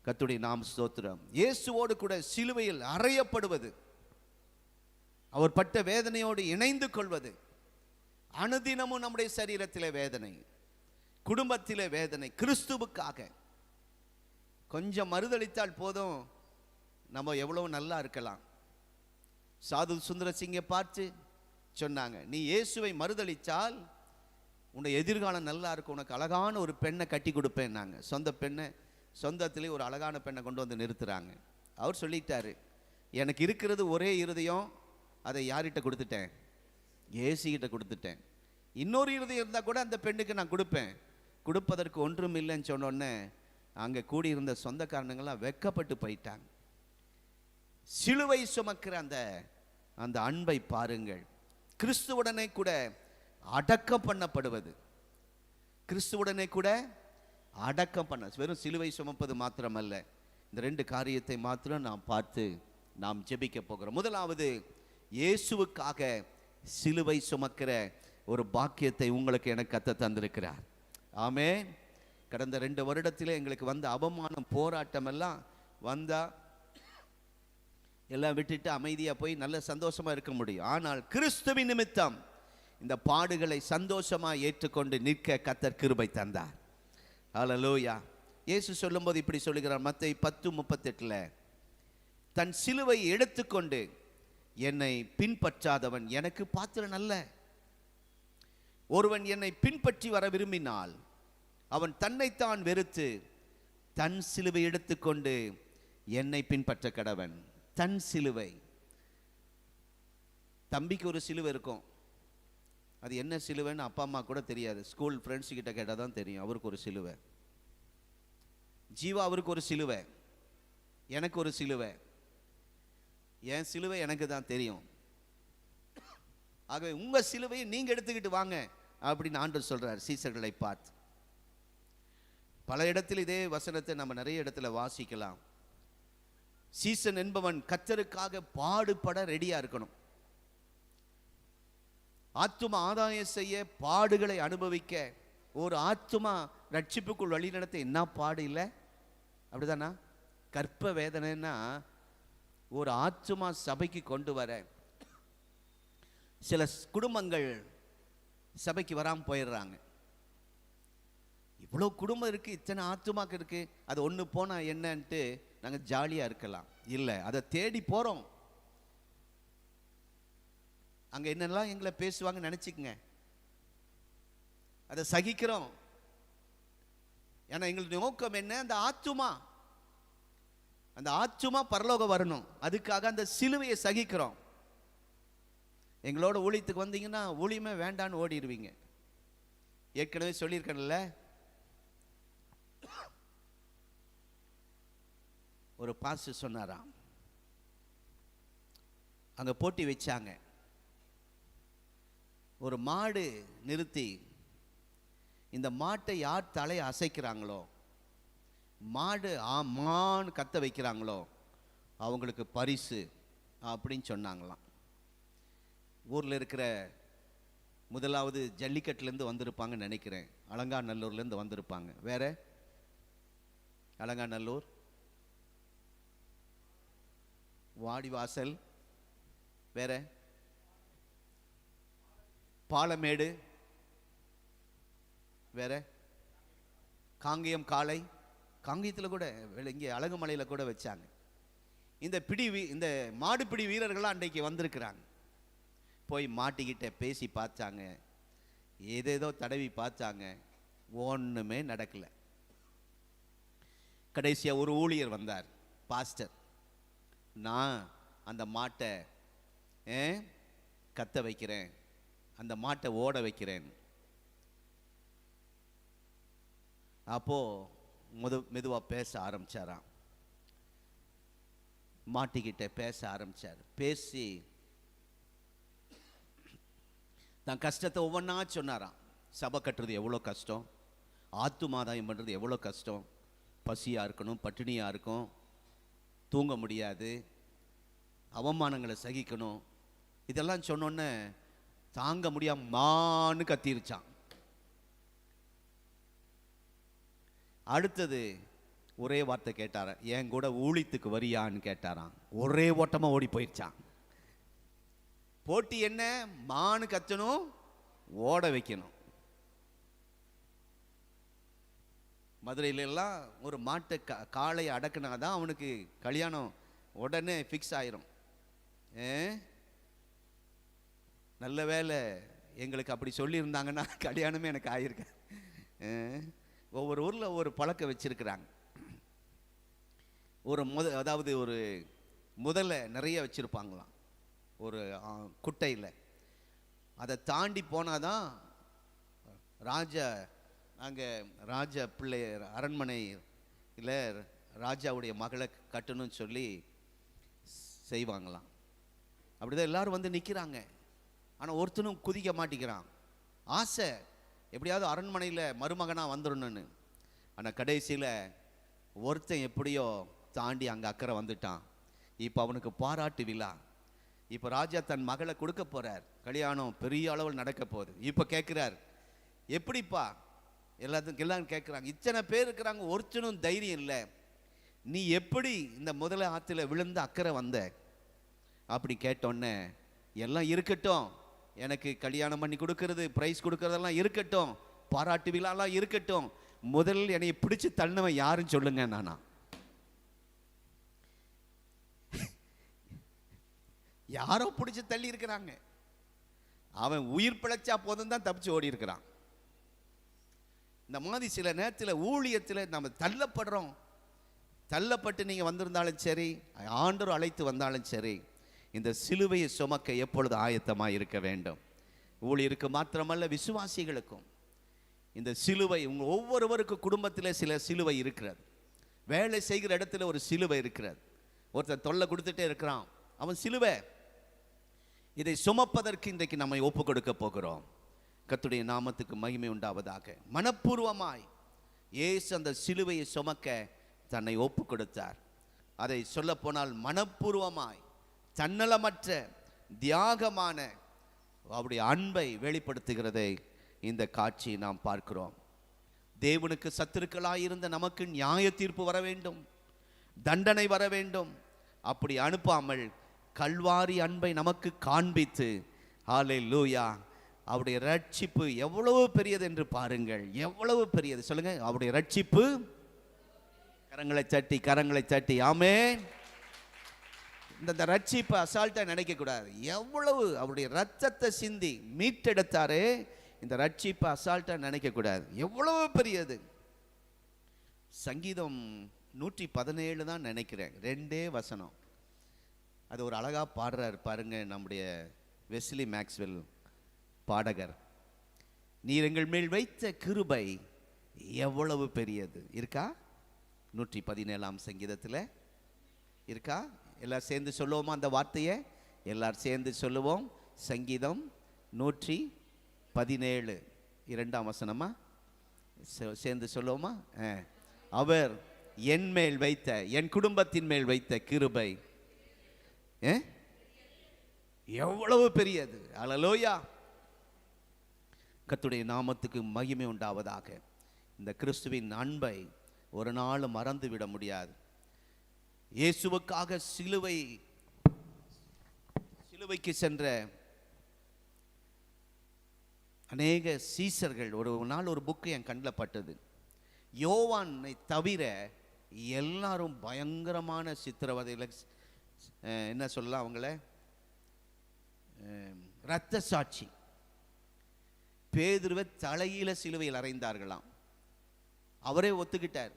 கர்த்தருடைய நாம ஸ்தோத்திரம். இயேசுவோடு கூட சிலுவையில் அறையப்படுவது, அவர் பட்ட வேதனையோடு இணைந்து கொள்வது. அனுதினமும் நம்முடைய சரீரத்திலே வேதனை, குடும்பத்திலே வேதனை. கிறிஸ்துவுக்காக கொஞ்சம் மறுதளித்தால் போதும், நம்ம எவ்வளவு நல்லா இருக்கலாம். சாது சுந்தர சிங்கை பார்த்து சொன்னாங்க, நீ இயேசுவை மறுதளித்தால் உன்னுடைய எதிர்காலம் நல்லா இருக்கும், உனக்கு அழகான ஒரு பெண்ணை கட்டி கொடுப்பேன்னாங்க. சொந்த பெண்ணை, சொந்தத்திலே ஒரு அழகான பெண்ணை கொண்டு வந்து நிறுத்துறாங்க. அவர் சொல்லிட்டாரு, எனக்கு இருக்கிறது ஒரே இருதயம், அதை யார்கிட்ட கொடுத்துட்டேன், இயேசுகிட்ட கொடுத்துட்டேன். இன்னொரு இருதயம் இருந்தால் கூட அந்த பெண்ணுக்கு நான் கொடுப்பேன், கொடுப்பதற்கு ஒன்றும் இல்லைன்னு சொன்னோடனே அங்கே கூடியிருந்த சொந்தக்காரனுங்களாம் வெக்கப்பட்டு போயிட்டாங்க. சிலுவை சுமக்கிற அந்த அன்பை பாருங்கள். கிறிஸ்துவுடனே கூட அடக்கம் பண்ணப்படுவது. கிறிஸ்துவுடனே கூட அடக்கம் பண்ண, வெறும் சிலுவை சுமப்பது மாத்திரமல்ல. இந்த 2 காரியத்தை மாத்திரம் நாம் பார்த்து நாம் ஜெபிக்க போகிறோம். முதலாவது, இயேசுவுக்காக சிலுவை சுமக்கிற ஒரு பாக்கியத்தை உங்களுக்கு எனக்கு கத்த தந்திருக்கிறார். ஆமென். கடந்த 2 வருடத்திலே எங்களுக்கு வந்த அவமானம், போராட்டம் எல்லாம் வந்தா எல்லாம் விட்டுட்டு அமைதியாக போய் நல்ல சந்தோஷமா இருக்க முடியும். ஆனால் கிறிஸ்துவின் நிமித்தம் இந்த பாடுகளை சந்தோஷமா ஏற்றுக்கொண்டு நிற்க கர்த்தர் கிருபை தந்தார். ஹல்லேலூயா. இயேசு சொல்லும்போது இப்படி சொல்லுகிறார், மத்தேயு 10:38, தன் சிலுவை எடுத்துக்கொண்டு என்னை பின்பற்றாதவன் எனக்கு பாத்திரன் அல்ல. ஒருவன் என்னை பின்பற்றி வர விரும்பினால் அவன் தன்னைத்தான் வெறுத்து தன் சிலுவை எடுத்துக்கொண்டு என்னை பின்பற்ற கடவன். தன் சிலுவை. தம்பிக்கு ஒரு சிலுவை இருக்கும், அது என்ன சிலுவைன்னு அப்பா அம்மா கூட தெரியாது. ஸ்கூல் ஃப்ரெண்ட்ஸ் கிட்ட கேட்டால் தான் தெரியும். அவருக்கு ஒரு சிலுவை. ஜீவா அவருக்கு ஒரு சிலுவை, எனக்கு ஒரு சிலுவை. என் சிலுவை எனக்கு தான் தெரியும். ஆகவே உங்க சிலுவையை நீங்க எடுத்துக்கிட்டு வாங்க அப்படின்னு ஆண்டவர் சொல்றார் சீசர்களை பார்த்து. பல இடத்தில் இதே வசனத்தை நம்ம நிறைய இடத்துல வாசிக்கலாம். சீசன் என்பவன் கர்த்தருக்காக பாடுபட ரெடியா இருக்கணும். ஆத்தும ஆதாயம் செய்ய, பாடுகளை அனுபவிக்க, ஒரு ஆத்துமா ரட்சிப்புக்குள் வழி நடத்த என்ன பாடு இல்லை? அப்படிதானா? கற்ப வேதனைன்னா ஒரு ஆத்துமா சபைக்கு கொண்டு வர சில குடும்பங்கள் சபைக்கு வராமல் போயிடுறாங்க. இவ்வளோ குடும்பம் இருக்குது, இத்தனை ஆத்துமாக்கு இருக்குது, அது ஒன்று போனால் என்னன்ட்டு நாங்கள் ஜாலியாக இருக்கலாம். இல்லை, அதை தேடி போகிறோம். அங்கே என்னெல்லாம் எங்களை பேசுவாங்க நினச்சிக்கங்க, அதை சகிக்கிறோம். ஏன்னா எங்களுடைய நோக்கம் என்ன? அந்த ஆத்துமா பரலோகம் வரணும். அதுக்காக அந்த சிலுவையை சகிக்கிறோம். எங்களோட ஊழியத்துக்கு வந்தீங்கன்னா ஊழியமே வேண்டான்னு ஓடிடுவீங்க. ஏற்கனவே சொல்லியிருக்கேன்ல, ஒரு பாஸ்டர் சொன்னாராம், அங்கே போட்டி வச்சாங்க. ஒரு மாடு நிறுத்தி இந்த மாட்டை யார் தலையை அசைக்கிறாங்களோ, மாடு ஆமான்னு கத்த வைக்கிறாங்களோ அவங்களுக்கு பரிசு அப்படின்னு சொன்னாங்களாம். ஊரில் இருக்கிற முதலாவது ஜல்லிக்கட்டுலேருந்து வந்திருப்பாங்கன்னு நினைக்கிறேன். அலங்காநல்லூர்லேருந்து வந்திருப்பாங்க. வேற அலங்காநல்லூர், வாடிவாசல், வேற பாலமேடு, வேற காங்கேயம் காளை. காங்கேயத்தில் கூட இங்கே அழகுமலையில் கூட வச்சாங்க. இந்த மாடுபிடி வீரர்கள்லாம் அன்றைக்கு வந்திருக்கிறாங்க. போய் மாட்டிக்கிட்ட பேசி பார்த்தாங்க, ஏதேதோ தடவி பார்த்தாங்க, ஒன்றுமே நடக்கலை. கடைசியாக ஒரு ஊழியர் வந்தார், பாஸ்டர். நான் அந்த மாட்டை கத்த வைக்கிறேன், அந்த மாட்டை ஓட வைக்கிறேன். அப்போ மெதுவாக பேச ஆரம்பிச்சாராம். மாட்டிக்கிட்ட பேச ஆரம்பிச்சார். பேசி தான் கஷ்டத்தை ஒவ்வொன்றா சொன்னாராம். சபை கட்டுறது எவ்வளோ கஷ்டம், ஆத்துமாதாயம் பண்ணுறது எவ்வளோ கஷ்டம், பசியாக இருக்கணும், பட்டினியாக இருக்கும், தூங்க முடியாது, அவமானங்களை சகிக்கணும். இதெல்லாம் சொன்னோன்னே தாங்க முடியாம மான்னு கத்திருச்சான். அடுத்தது ஒரே வார்த்தை கேட்டார, என் கூட ஊழியத்துக்கு வரியான்னு கேட்டாராம். ஒரே ஓட்டமாக ஓடி போயிடுச்சான். போட்டி என்ன? மானு கத்தணும், ஓட வைக்கணும். மதுரையில எல்லாம் ஒரு மாட்டை காளையை அடக்குனாதான் அவனுக்கு கல்யாணம் உடனே ஃபிக்ஸ் ஆயிரும். நல்ல வேலை எங்களுக்கு அப்படி சொல்லியிருந்தாங்கன்னா கல்யாணமே எனக்கு ஆயிருக்கேன். ஒவ்வொரு ஊரில் ஒவ்வொரு பழக்கம் வச்சிருக்கிறாங்க. அதாவது ஒரு முதல்ல நிறைய வச்சுருப்பாங்களாம் ஒரு குட்டையில். அதை தாண்டி போனாதான் அங்கே ராஜா பிள்ளை அரண்மனை இல்லை ராஜாவுடைய மகளை கட்டணும்னு சொல்லி செய்வாங்களாம். அப்படிதான் எல்லாரும் வந்து நிற்கிறாங்க. ஆனால் ஒருத்தனும் குதிக்க மாட்டேங்கிறான். ஆசை எப்படியாவது அரண்மனையில் மருமகனாக வந்துடணும்னு. ஆனால் கடைசியில் ஒருத்தன் எப்படியோ தாண்டி அங்கே அக்கறை வந்துட்டான். இப்போ அவனுக்கு பாராட்டு விழா. இப்போ ராஜா தன் மகளை கொடுக்க போகிறார். கல்யாணம் பெரிய அளவில் நடக்க போகுது. இப்போ கேட்குறார், எப்படிப்பா எல்லாரும் கேட்குறாங்க, இத்தனை பேர் இருக்கிறாங்க, ஒருத்தனும் தைரியம் இல்லை, நீ எப்படி இந்த முதல ஆற்றுல விழுந்து அக்கறை வந்த? அப்படி கேட்டோன்னே, எல்லாம் இருக்கட்டும், எனக்கு கல்யாணம் பண்ணி கொடுக்கறது, ப்ரைஸ் கொடுக்கறதெல்லாம் இருக்கட்டும், பாராட்டு விழாலாம் இருக்கட்டும், முதல் என்னை பிடிச்சி தள்ளினவன் யாருன்னு சொல்லுங்க. நானா யாரோ பிடிச்சி தள்ளி இருக்கிறாங்க. அவன் உயிர் பிழைச்சா போதும் தான் தப்பிச்சு ஓடி இருக்கிறான். இந்த மாதிரி சில நேரத்தில் ஊழியத்தில் நம்ம தள்ளப்படுறோம். தள்ளப்பட்டு நீங்கள் வந்திருந்தாலும் சரி, ஆண்டவர் அழைத்து வந்தாலும் சரி, இந்த சிலுவையை சுமக்க எப்பொழுது ஆயத்தமாக இருக்க வேண்டும். ஊழியருக்கு மாத்திரமல்ல, விசுவாசிகளுக்கும் இந்த சிலுவை உங்கள் ஒவ்வொருவருக்கு குடும்பத்தில் சில சிலுவை இருக்கிறது. வேலை செய்கிற இடத்துல ஒரு சிலுவை இருக்கிறது. ஒருத்தர் தொல்லை கொடுத்துட்டே இருக்கிறான், அவன் சிலுவை. இதை சுமப்பதற்கு இன்றைக்கு நம்மை ஒப்பு கொடுக்க போகிறோம். கர்த்தருடைய நாமத்துக்கு மகிமை உண்டாவதாக. மனப்பூர்வமாய் இயேசு அந்த சிலுவையை சுமக்க தன்னை ஒப்பு கொடுத்தார். அதை சொல்ல போனால் மனப்பூர்வமாய் தன்னலமற்ற தியாகமான அவருடைய அன்பை வெளிப்படுத்துகிறதை இந்த காட்சியை நாம் பார்க்கிறோம். தேவனுக்கு சத்துருக்களாயிருந்த நமக்கு நியாய தீர்ப்பு வர வேண்டும், தண்டனை வர வேண்டும். அப்படி அனுப்பாமல் கல்வாரி அன்பை நமக்கு காண்பித்து, ஹல்லேலூயா, அவருடைய ரட்சிப்பு எவ்வளவு பெரியது என்று பாருங்கள். எவ்வளவு பெரியது சொல்லுங்க, அவருடைய ரட்சிப்பு. கரங்களை தட்டி ஆமென். இந்த ரட்சிப்பை அசால்ட்டா நினைக்க கூடாது. எவ்வளவு அவருடைய ரத்தத்தை சிந்தி மீட்டெடுத்தாரே, இந்த ரட்சிப்பை அசால்ட்டா நினைக்க கூடாது. எவ்வளவு பெரியது. சங்கீதம் 117 தான் நினைக்கிறேன், 2 வசனம். அது ஒரு அழகா பாடுறார் பாருங்க நம்முடைய வெஸ்லி மேக்ஸ்வெல் பாடகர். நீர் எங்கள் மேல் வைத்த கிருபை எவ்வளவு பெரியது. இருக்கா 117ஆம் சங்கீதத்தில் இருக்கா? எல்லாரும் சேர்ந்து சொல்லுவோமா அந்த வார்த்தையை? எல்லாரும் சேர்ந்து சொல்லுவோம். சங்கீதம் 117 2ஆம் வசனமா சேர்ந்து சொல்லுவோமா? அவர் என் மேல் வைத்த, என் குடும்பத்தின் மேல் வைத்த கிருபை எவ்வளவு பெரியது. அல்லேலூயா. கர்த்தருடைய நாமத்துக்கு மகிமை உண்டாவதாக. இந்த கிறிஸ்துவின் அன்பை ஒரு நாள் மறந்து விட முடியாது. இயேசுவுக்காக சிலுவைக்கு சென்ற அநேக சீசர்கள், ஒரு நாள் ஒரு புக்கு என் கண்ணில் பட்டது. யோவானை தவிர எல்லாரும் பயங்கரமான சித்திரவதையில், என்ன சொல்லலாம் அவங்கள, இரத்த சாட்சி. பேதுருவை தலையில சிலுவையில் அறைந்தார்களாம். அவரே ஒத்துக்கிட்டார்,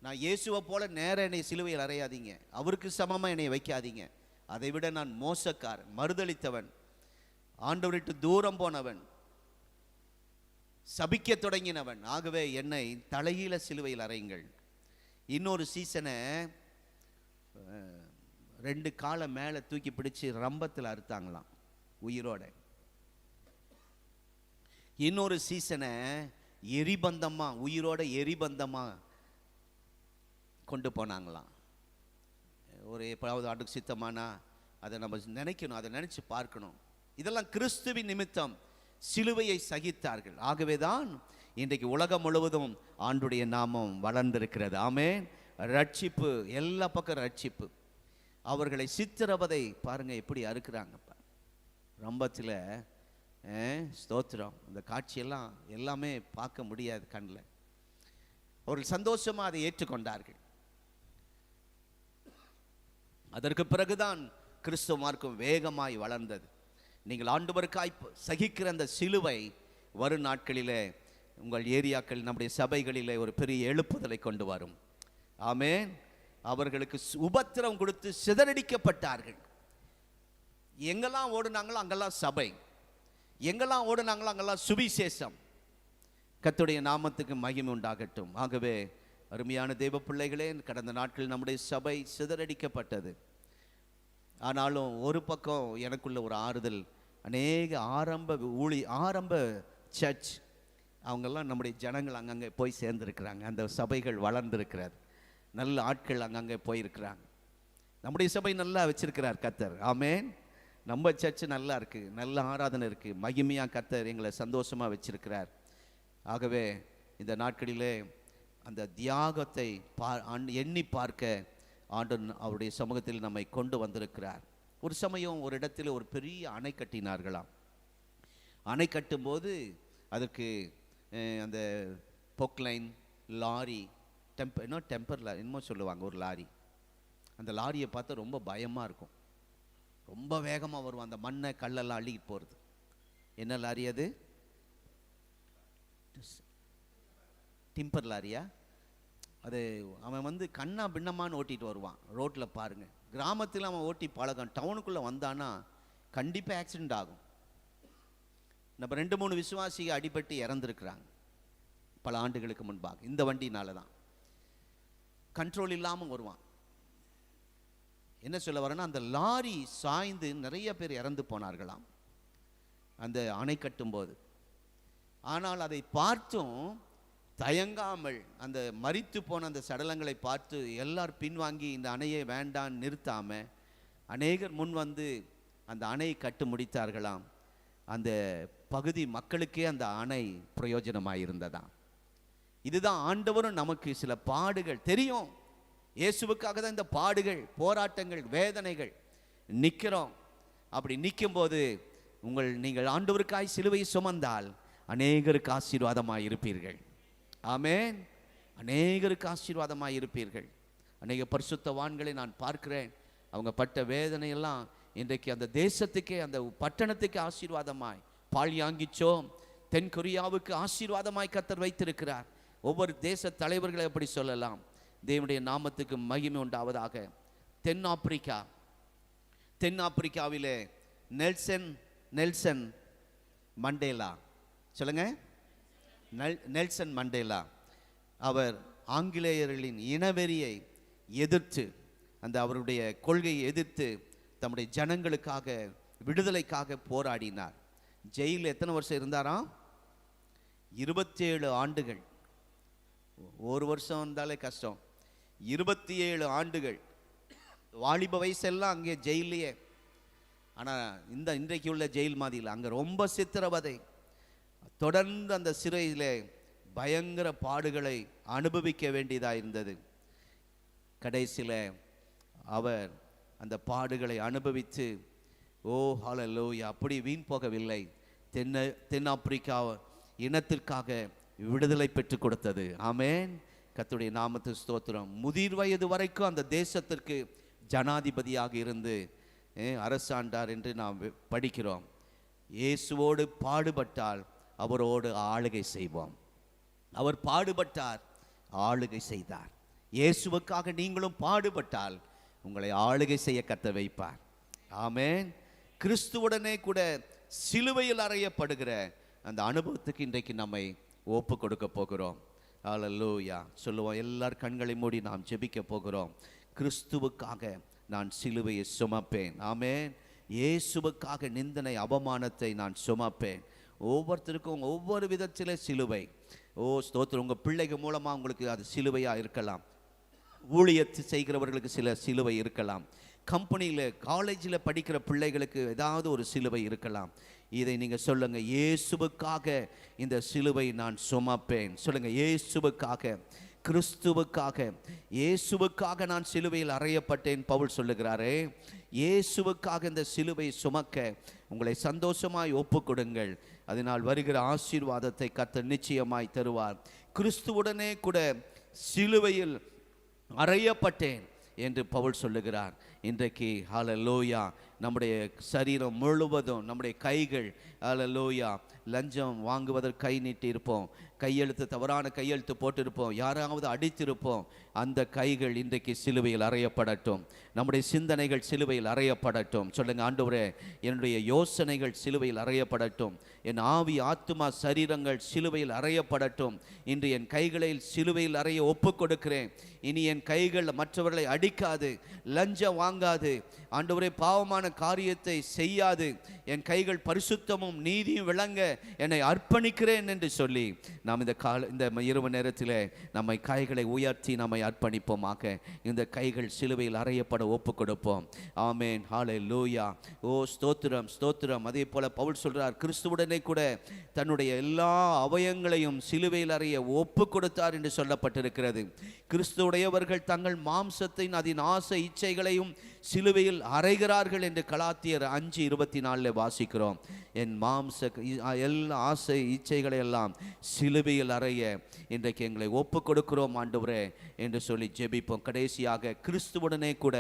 நான் இயேசுவை போல நேர என்னை சிலுவையில் அறையாதீங்க, அவருக்கு சமமாக என்னை வைக்காதீங்க, அதை விட நான் மோசக்காரன், மறுதளித்தவன், ஆண்டவரிட்டு தூரம் போனவன், சபிக்க தொடங்கினவன், ஆகவே என்னை தலையில சிலுவையில் அறையுங்கள். இன்னொரு சீசனை 2 காலை மேலே தூக்கி பிடிச்சு ரம்பத்தில் அறுத்தாங்களாம் உயிரோட. இன்னொரு சீசனை எரிபந்தமா, உயிரோட எரிபந்தமா கொண்டு போனாங்களாம். ஒரு எப்போதாவது ஆண்டுக்கு சித்தமானா அதை நம்ம நினைக்கணும், அதை நினைச்சு பார்க்கணும். இதெல்லாம் கிறிஸ்துவின் நிமித்தம் சிலுவையை சகித்தார்கள். ஆகவே தான் இன்றைக்கு உலகம் முழுவதும் ஆண்டுடைய நாமம் வளர்ந்திருக்கிறது. ஆமென். ரட்சிப்பு, எல்லா பக்கம் ரட்சிப்பு. அவர்களை சித்திரவதை பாருங்க எப்படி அறுக்கிறாங்க ரம்பத்தில். ஸ்தோத்திரம். இந்த காட்சியெல்லாம் எல்லாமே பார்க்க முடியாது கண்ணில். அவர்கள் சந்தோஷமாக அதை ஏற்றுக்கொண்டார்கள். அதற்கு பிறகுதான் கிறிஸ்துவ மார்க்கம் வேகமாய் வளர்ந்தது. நீங்கள் ஆண்டவருக்காய் சகிக்கிற அந்த சிலுவை வரும் நாட்களிலே உங்கள் ஏரியாக்கள், நம்முடைய சபைகளிலே ஒரு பெரிய எழுப்புதலை கொண்டு வரும். ஆமென். அவர்களுக்கு உபத்திரம் கொடுத்து சிதறடிக்கப்பட்டார்கள். எங்கெல்லாம் ஓடுனாங்களோ அங்கெல்லாம் சபை, எங்கெல்லாம் ஓடுனாங்களோ அங்கெல்லாம் சுவிசேஷம். கர்த்தருடைய நாமத்துக்கு மகிமை உண்டாகட்டும். ஆகவே அருமையான தேவ பிள்ளைகளே, கடந்த நாட்களில் நம்முடைய சபை சிதறடிக்கப்பட்டது. ஆனாலும் ஒரு பக்கம் எனக்குள்ள ஒரு ஆறுதல், அநேக ஆரம்ப சர்ச் அவங்கெல்லாம் நம்முடைய ஜனங்கள் அங்கங்கே போய் சேர்ந்துருக்கிறாங்க. அந்த சபைகள் வளர்ந்துருக்கிறார். நல்ல ஆட்கள் அங்கங்கே போயிருக்கிறாங்க. நம்முடைய சபை நல்லா வச்சிருக்கிறார் கர்த்தர். ஆமேன். நம்ம சர்ச் நல்லா இருக்குது, நல்ல ஆராதனை இருக்குது, மகிமையாக கர்த்தர் எங்களை சந்தோஷமாக வச்சிருக்கிறார். ஆகவே இந்த நாட்களிலே அந்த தியாகத்தை எண்ணி பார்க்க ஆண்டவன் அவருடைய சமூகத்தில் நம்மை கொண்டு வந்திருக்கிறார். ஒரு சமயம் ஒரு இடத்துல ஒரு பெரிய அணை கட்டினார்களாம். அணை கட்டும்போது அதற்கு அந்த பொக்லைன் லாரி டெம்பர் லாரி என்னமோ சொல்லுவாங்க, ஒரு லாரி. அந்த லாரியை பார்த்தா ரொம்ப பயமாக இருக்கும். ரொம்ப வேகமாக வரும், அந்த மண்ணை கல்லெல்லாம் அள்ளிக்கிட்டு போகிறது. என்ன லாரி அது? டிம்பர் லாரியா? அது அவன் கண்ணா பின்னமான்னு ஓட்டிகிட்டு வருவான் ரோட்டில் பாருங்கள். கிராமத்தில் அவன் ஓட்டி பழகம், டவுனுக்குள்ளே வந்தானா கண்டிப்பாக ஆக்சிடெண்ட் ஆகும். நம்ம 2-3 விசுவாசிகள் அடிபட்டு இறந்துருக்குறாங்க பல ஆண்டுகளுக்கு முன்பாக. இந்த வண்டினால தான் கண்ட்ரோல் இல்லாமல் வருவான். என்ன சொல்ல வரேன்னா, அந்த லாரி சாய்ந்து நிறைய பேர் இறந்து போனார்களாம் அந்த அணை கட்டும்போது. ஆனால் அதை பார்த்தும் தயங்காமல் அந்த மரித்து போன அந்த சடலங்களை பார்த்து எல்லாரும் பின்வாங்கி இந்த அணையை வேண்டான் நிறுத்தாமல் அநேகர் முன் வந்து அந்த அணையை கட்டு முடித்தார்களாம். அந்த பகுதி மக்களுக்கே அந்த அணை பிரயோஜனமாக இருந்ததாம். இதுதான் ஆண்டவரும் நமக்கு சில பாடுகள் தெரியும். இயேசுவுக்காக தான் இந்த பாடுகள், போராட்டங்கள், வேதனைகள் நிற்கிறோம். அப்படி நிற்கும்போது நீங்கள் ஆண்டவருக்காய் சிலுவை சுமந்தால் அநேகருக்கு ஆசீர்வாதமாக இருப்பீர்கள். ஆமென். அநேகருக்கு ஆசீர்வாதமாக இருப்பீர்கள். அநேக பரிசுத்தவான்களை நான் பார்க்கிறேன். அவங்க பட்ட வேதனையெல்லாம் இன்றைக்கு அந்த தேசத்துக்கே, அந்த பட்டணத்துக்கு ஆசீர்வாதமாய், பால்யாங்கிச்சோ தென் கொரியாவுக்கு ஆசீர்வாதமாய் கர்த்தர் வைத்திருக்கிறார். ஒவ்வொரு தேச தலைவர்களை எப்படி சொல்லலாம். தேவனுடைய நாமத்துக்கு மகிமை உண்டாவதாக. தென்னாப்பிரிக்காவிலே நெல்சன் மண்டேலா, சொல்லுங்க, நெல்சன் மண்டேலா, அவர் ஆங்கிலேயர்களின் இனவெறியை எதிர்த்து, அந்த அவருடைய கொள்கையை எதிர்த்து தம்முடைய ஜனங்களுக்காக, விடுதலைக்காக போராடினார். ஜெயிலில் எத்தனை வருஷம் இருந்தாராம்? 27 ஆண்டுகள். ஒரு வருஷம் இருந்தாலே கஷ்டம். 27 ஆண்டுகள். வாலிப வயசெல்லாம் அங்கே ஜெயிலையே. ஆனால் இன்றைக்கு உள்ள ஜெயில் மாதிரி இல்லை. அங்கே ரொம்ப சித்திரவதை. தொடர்ந்து அந்த சிறையிலே பயங்கர பாடுகளை அனுபவிக்க வேண்டியதாக இருந்தது. கடைசியில் அவர் அந்த பாடுகளை அனுபவித்து, ஓ ஹல்லேலூயா, அப்படி வீண் போகவில்லை. தென்னாப்பிரிக்கா இனத்திற்காக விடுதலை பெற்று கொடுத்தது. ஆமென். கர்த்தருடைய நாமத்து ஸ்தோத்திரம். முதிர் வயது வரைக்கும் அந்த தேசத்திற்கு ஜனாதிபதியாக இருந்து அரசாண்டார் என்று நாம் படிக்கிறோம். இயேசுவோடு பாடுபட்டால் அவரோடு ஆளுகை செய்வோம். அவர் பாடுபட்டார், ஆளுகை செய்தார். இயேசுவுக்காக நீங்களும் பாடுபட்டால் உங்களை ஆளுகை செய்ய கர்த்தர் வைப்பார். ஆமென். கிறிஸ்துவுடனே கூட சிலுவையில் அறையப்படுகிற அந்த அனுபவத்துக்கு இன்றைக்கு நம்மை ஒப்பு கொடுக்க போகிறோம். ஹல்லேலூயா சொல்லுவோம். எல்லார் கண்களை மூடி நாம் ஜெபிக்க போகிறோம். கிறிஸ்துவுக்காக நான் சிலுவையை சுமப்பேன். ஆமென். இயேசுவுக்காக நிந்தனை அவமானத்தை நான் சுமப்பேன். ஒவ்வொருத்தருக்கும் ஒவ்வொரு விதத்திலே சிலுவை. ஓ ஸ்தோத்திரம். உங்கள் பிள்ளைகள் மூலமாக உங்களுக்கு அது சிலுவையாக இருக்கலாம். ஊழியத்தை செய்கிறவர்களுக்கு சில சிலுவை இருக்கலாம். கம்பெனியில், காலேஜில் படிக்கிற பிள்ளைகளுக்கு ஏதாவது ஒரு சிலுவை இருக்கலாம். இதை நீங்கள் சொல்லுங்கள், இயேசுவுக்காக இந்த சிலுவை நான் சுமப்பேன். சொல்லுங்கள், இயேசுவுக்காக, கிறிஸ்துவுக்காக, இயேசுவுக்காக நான் சிலுவையில் அறையப்பட்டேன். பவுல் சொல்லுகிறாரே, இயேசுவுக்காக இந்த சிலுவை சுமக்க உங்களை சந்தோஷமாய் ஒப்பு கொடுங்கள். அதனால் வருகிற ஆசீர்வாதத்தை கர்த்தர் நிச்சயமாய் தருவார். கிறிஸ்துவுடனே கூட சிலுவையில் அறையப்பட்டேன் என்று பவுல் சொல்லுகிறார். இன்றைக்கு ஹல்லேலூயா நம்முடைய சரீரம் முழுவதும், நம்முடைய கைகள், ஹல்லேலூயா, லஞ்சம் வாங்குவதற்கு கை நீட்டி இருப்போம், கையெழுத்து தவறான கையெழுத்து போட்டிருப்போம், யாராவது அடித்திருப்போம். அந்த கைகள் இன்றைக்கு சிலுவையில் அறையப்படட்டும். நம்முடைய சிந்தனைகள் சிலுவையில் அறையப்படட்டும். சொல்லுங்க, ஆண்டவரே, என்னுடைய யோசனைகள் சிலுவையில் அறையப்படட்டும். என் ஆவி, ஆத்துமா, சரீரங்கள் சிலுவையில் அறையப்படட்டும். இன்று என் கைகளை சிலுவையில் அறைய ஒப்பு கொடுக்கிறேன். இனி என் கைகள் மற்றவர்களை அடிக்காது, லஞ்சம் வாங்காது. ஆண்டவரே, பாவமான காரியத்தை செய்யாது என் கைகள் பரிசுத்தமும் நீதியும் விளங்க என்னை அர்ப்பணிக்கிறேன் என்று சொல்லி நாம் இந்த இரவு நேரத்தில் நம்மை கைகளை உயர்த்தி நம்மை அர்ப்பணிப்போமாக. இந்த கைகள் சிலுவையில் அறையப்பட ஒப்பு கொடுப்போம். ஆமேன், ஹல்லேலூயா. ஓ ஸ்தோத்திரம், ஸ்தோத்திரம். அதே போல பவுல் சொல்றார், கிறிஸ்துவுடனே கூட தன்னுடைய எல்லா அவயங்களையும் சிலுவையில் அறைய ஒப்பு கொடுத்தார் என்று சொல்லப்பட்டிருக்கிறது. கிறிஸ்துவுடையவர்கள் தங்கள் மாம்சத்தின் அதன் ஆசை இச்சைகளையும் சிலுவையில் அறைகிறார்கள் என்று கலாத்தியர் 5:24 வாசிக்கிறோம். என் மாம்ச எல்லா ஆசை இச்சைகளை எல்லாம் சிலுவையில் அறைய இன்றைக்கு எங்களை ஒப்பு கொடுக்கிறோம் ஆண்டவரே என்று சொல்லி ஜெபிப்போம். கடைசியாக கிறிஸ்துவுடனே கூட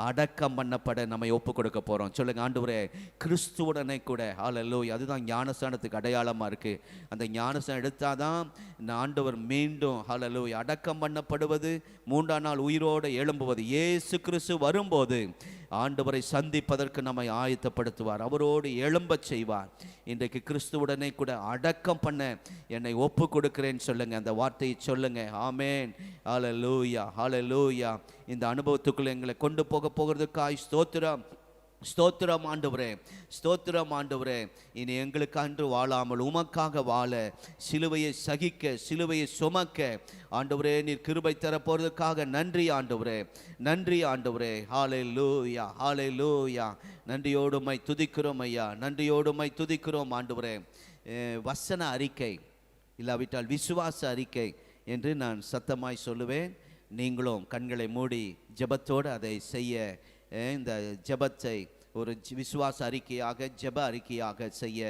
அடக்கம் பண்ணப்பட நம்ம ஒப்பு கொடுக்க போகிறோம். சொல்லுங்க, ஆண்டவரே கிறிஸ்துவுடனே கூட. ஹல்லேலூயா. அதுதான் ஞானஸ்நானத்துக்கு அடையாளமாக இருக்குது. அந்த ஞானஸ்நானம் எடுத்தாதான் இந்த ஆண்டவர் மீண்டும் ஹல்லேலூயா அடக்கம் பண்ணப்படுவது, 3ஆம் நாள் உயிரோடு எழும்புவது. இயேசு கிறிஸ்து வரும்போது ஆண்டவரை சந்திப்பதற்கு நம்மை ஆயத்தப்படுத்துவார், அவரோடு எழும்பச் செய்வார். இன்றைக்கு கிறிஸ்துவுடனே கூட அடக்கம் பண்ண என்னை ஒப்பு கொடுக்கிறேன்னு சொல்லுங்க. அந்த வார்த்தையை சொல்லுங்க. ஆமேன், ஹல்லேலூயா, ஹல்லேலூயா. இந்த அனுபவத்துக்குள்ள எங்களை கொண்டு போகிறதுக்காய் ஸ்தோத்திரம், ஸ்தோத்திரம் ஆண்டவரே, ஸ்தோத்திரம் ஆண்டவரே. இனி எங்களுக்கன்று வாழாமல் உமக்காக வாழ, சிலுவையை சகிக்க, சிலுவையை சுமக்க ஆண்டவரே நீர் கிருபை தர போறதுக்காக நன்றி ஆண்டவரே, நன்றி ஆண்டவரே. ஹல்லேலூயா, ஹல்லேலூயா. நன்றியோடு உம்மை துதிக்கிறோம் ஐயா, நன்றியோடு உம்மை துதிக்கிறோம் ஆண்டவரே. வசன அறிக்கை இல்லாவிட்டால் விசுவாச அறிக்கை என்று நான் சத்தமாய் சொல்லுவேன். நீங்களும் கண்களை மூடி ஜெபத்தோடு அதை செய்ய, இந்த ஜெபத்தை ஒரு விசுவாச அறிக்கையாக, ஜெப அறிக்கையாக செய்ய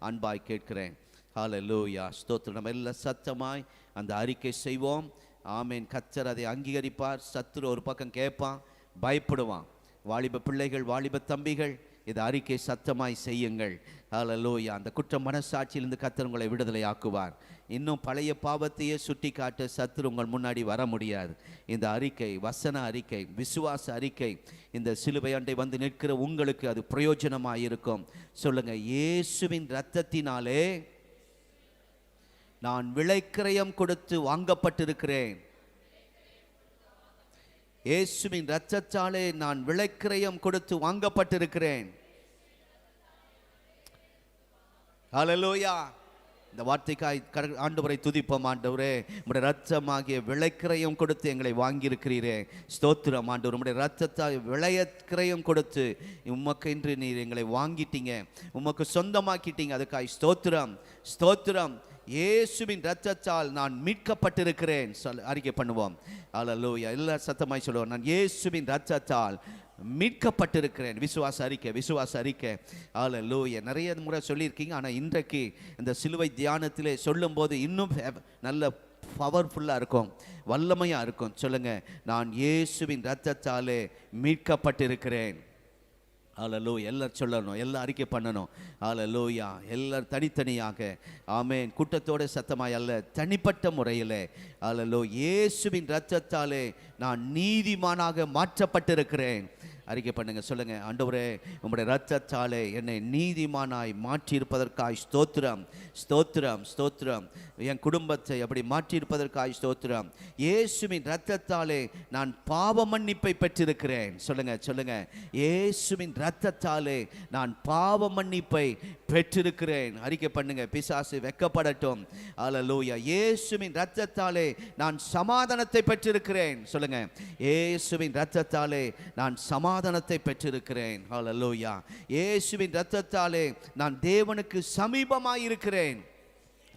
அன்பாய் கேட்கிறேன். ஹல்லேலூயா, ஸ்தோத்திரம். நம்ம எல்லாம் சத்தமாய் அந்த அறிக்கை செய்வோம். ஆமேன். கர்த்தர் அதை அங்கீகரிப்பார். சத்துரு ஒரு பக்கம் கேட்பான், பயப்படுவான். வாலிப பிள்ளைகள், வாலிப தம்பிகள், இதை அறிக்கை சத்தமாய் செய்யுங்கள். ஹல்லேலூயா. அந்த குற்ற மனசாட்சியிலிருந்து கர்த்தர் உங்களை விடுதலை ஆக்குவார். இன்னும் பழைய பாவத்தையே சுட்டி காட்ட சத்துரு உங்கள் முன்னாடி வர முடியாது. இந்த அறிக்கை, வசன அறிக்கை, விசுவாச அறிக்கை, இந்த சிலுவை அண்டை வந்து நிற்கிற உங்களுக்கு அது பிரயோஜனமாக இருக்கும். சொல்லுங்க, இயேசுவின் இரத்தத்தினாலே நான் விலைக்கிரயம் கொடுத்து வாங்கப்பட்டிருக்கிறேன். இயேசுவின் இரத்தத்தாலே நான் விலைக்கிரயம் கொடுத்து வாங்கப்பட்டிருக்கிறேன். ஹல்லேலூயா. இந்த வார்த்தைக்காய் ஆண்டவரை துதிப்போம். ஆண்டவரே, உம்முடைய ரத்தமாகிய விலைக்கிரயம் கொடுத்து எங்களை வாங்கியிருக்கிறீரே, ஸ்தோத்திரம் ஆண்டவர். உம்முடைய ரத்தத்தால் விலைக்கிரயம் கொடுத்து உமக்கு இன்று நீர் எங்களை வாங்கிட்டீங்க, உமக்கு சொந்தமாக்கிட்டீங்க. அதுக்காய் ஸ்தோத்திரம், ஸ்தோத்திரம். இயேசுவின் இரத்தத்தால் நான் மீட்கப்பட்டிருக்கிறேன். அறிக்கை பண்ணுவோம். ஹல்லேலூயா. எல்லா சத்தமாய் சொல்லுவோம், நான் இயேசுவின் இரத்தத்தால் மீட்கப்பட்டிருக்கிறேன். விசுவாச அறிக்கை, விசுவாச அறிக்கை. ஹல்லேலூயா. நிறைய முறை சொல்லியிருக்கீங்க, ஆனால் இன்றைக்கு இந்த சிலுவை தியானத்திலே சொல்லும்போது இன்னும் நல்ல பவர்ஃபுல்லாக இருக்கும், வல்லமையாக இருக்கும். சொல்லுங்க, நான் இயேசுவின் இரத்தத்தாலே மீட்கப்பட்டிருக்கிறேன். ஹல்லேலூயா. எல்லாரும் சொல்லணும், எல்லாம் அறிக்கை பண்ணணும். ஹல்லேலூயா. எல்லாரும் தனித்தனியாக, ஆமேன், கூட்டத்தோட சத்தமாய் அல்ல, தனிப்பட்ட முறையில். ஹல்லேலூயா. இயேசுவின் இரத்தத்தாலே நான் நீதிமானாக மாற்றப்பட்டிருக்கிறேன். அறிக்கை பண்ணுங்க. சொல்லுங்க, ஆண்டவரே உம்முடைய இரத்தத்தாலே என்னை நீதிமானாய் மாற்றியிருப்பதற்காய் ஸ்தோத்திரம், ஸ்தோத்திரம், ஸ்தோத்திரம். என் குடும்பத்தை அப்படி மாற்றியிருப்பதற்காய் ஸ்தோத்திரம். இயேசுவின் இரத்தத்தாலே நான் பாவ மன்னிப்பை பெற்றிருக்கிறேன். சொல்லுங்க, சொல்லுங்க, இயேசுவின் இரத்தத்தாலே நான் பாவ மன்னிப்பை பெற்றிருக்கிறேன். அறிக்கை பண்ணுங்க. பிசாசு வெட்கப்படட்டும். ஹல்லேலூயா. இயேசுவின் இரத்தத்தாலே நான் சமாதானத்தை பெற்றிருக்கிறேன். சொல்லுங்க, இயேசுவின் இரத்தத்தாலே நான் சமாதானத்தை பெற்றிருக்கிறேன். ஹல்லேலூயா. இயேசுவின் இரத்தத்தாலே நான் தேவனுக்கு சமீபமாய் இருக்கிறேன்.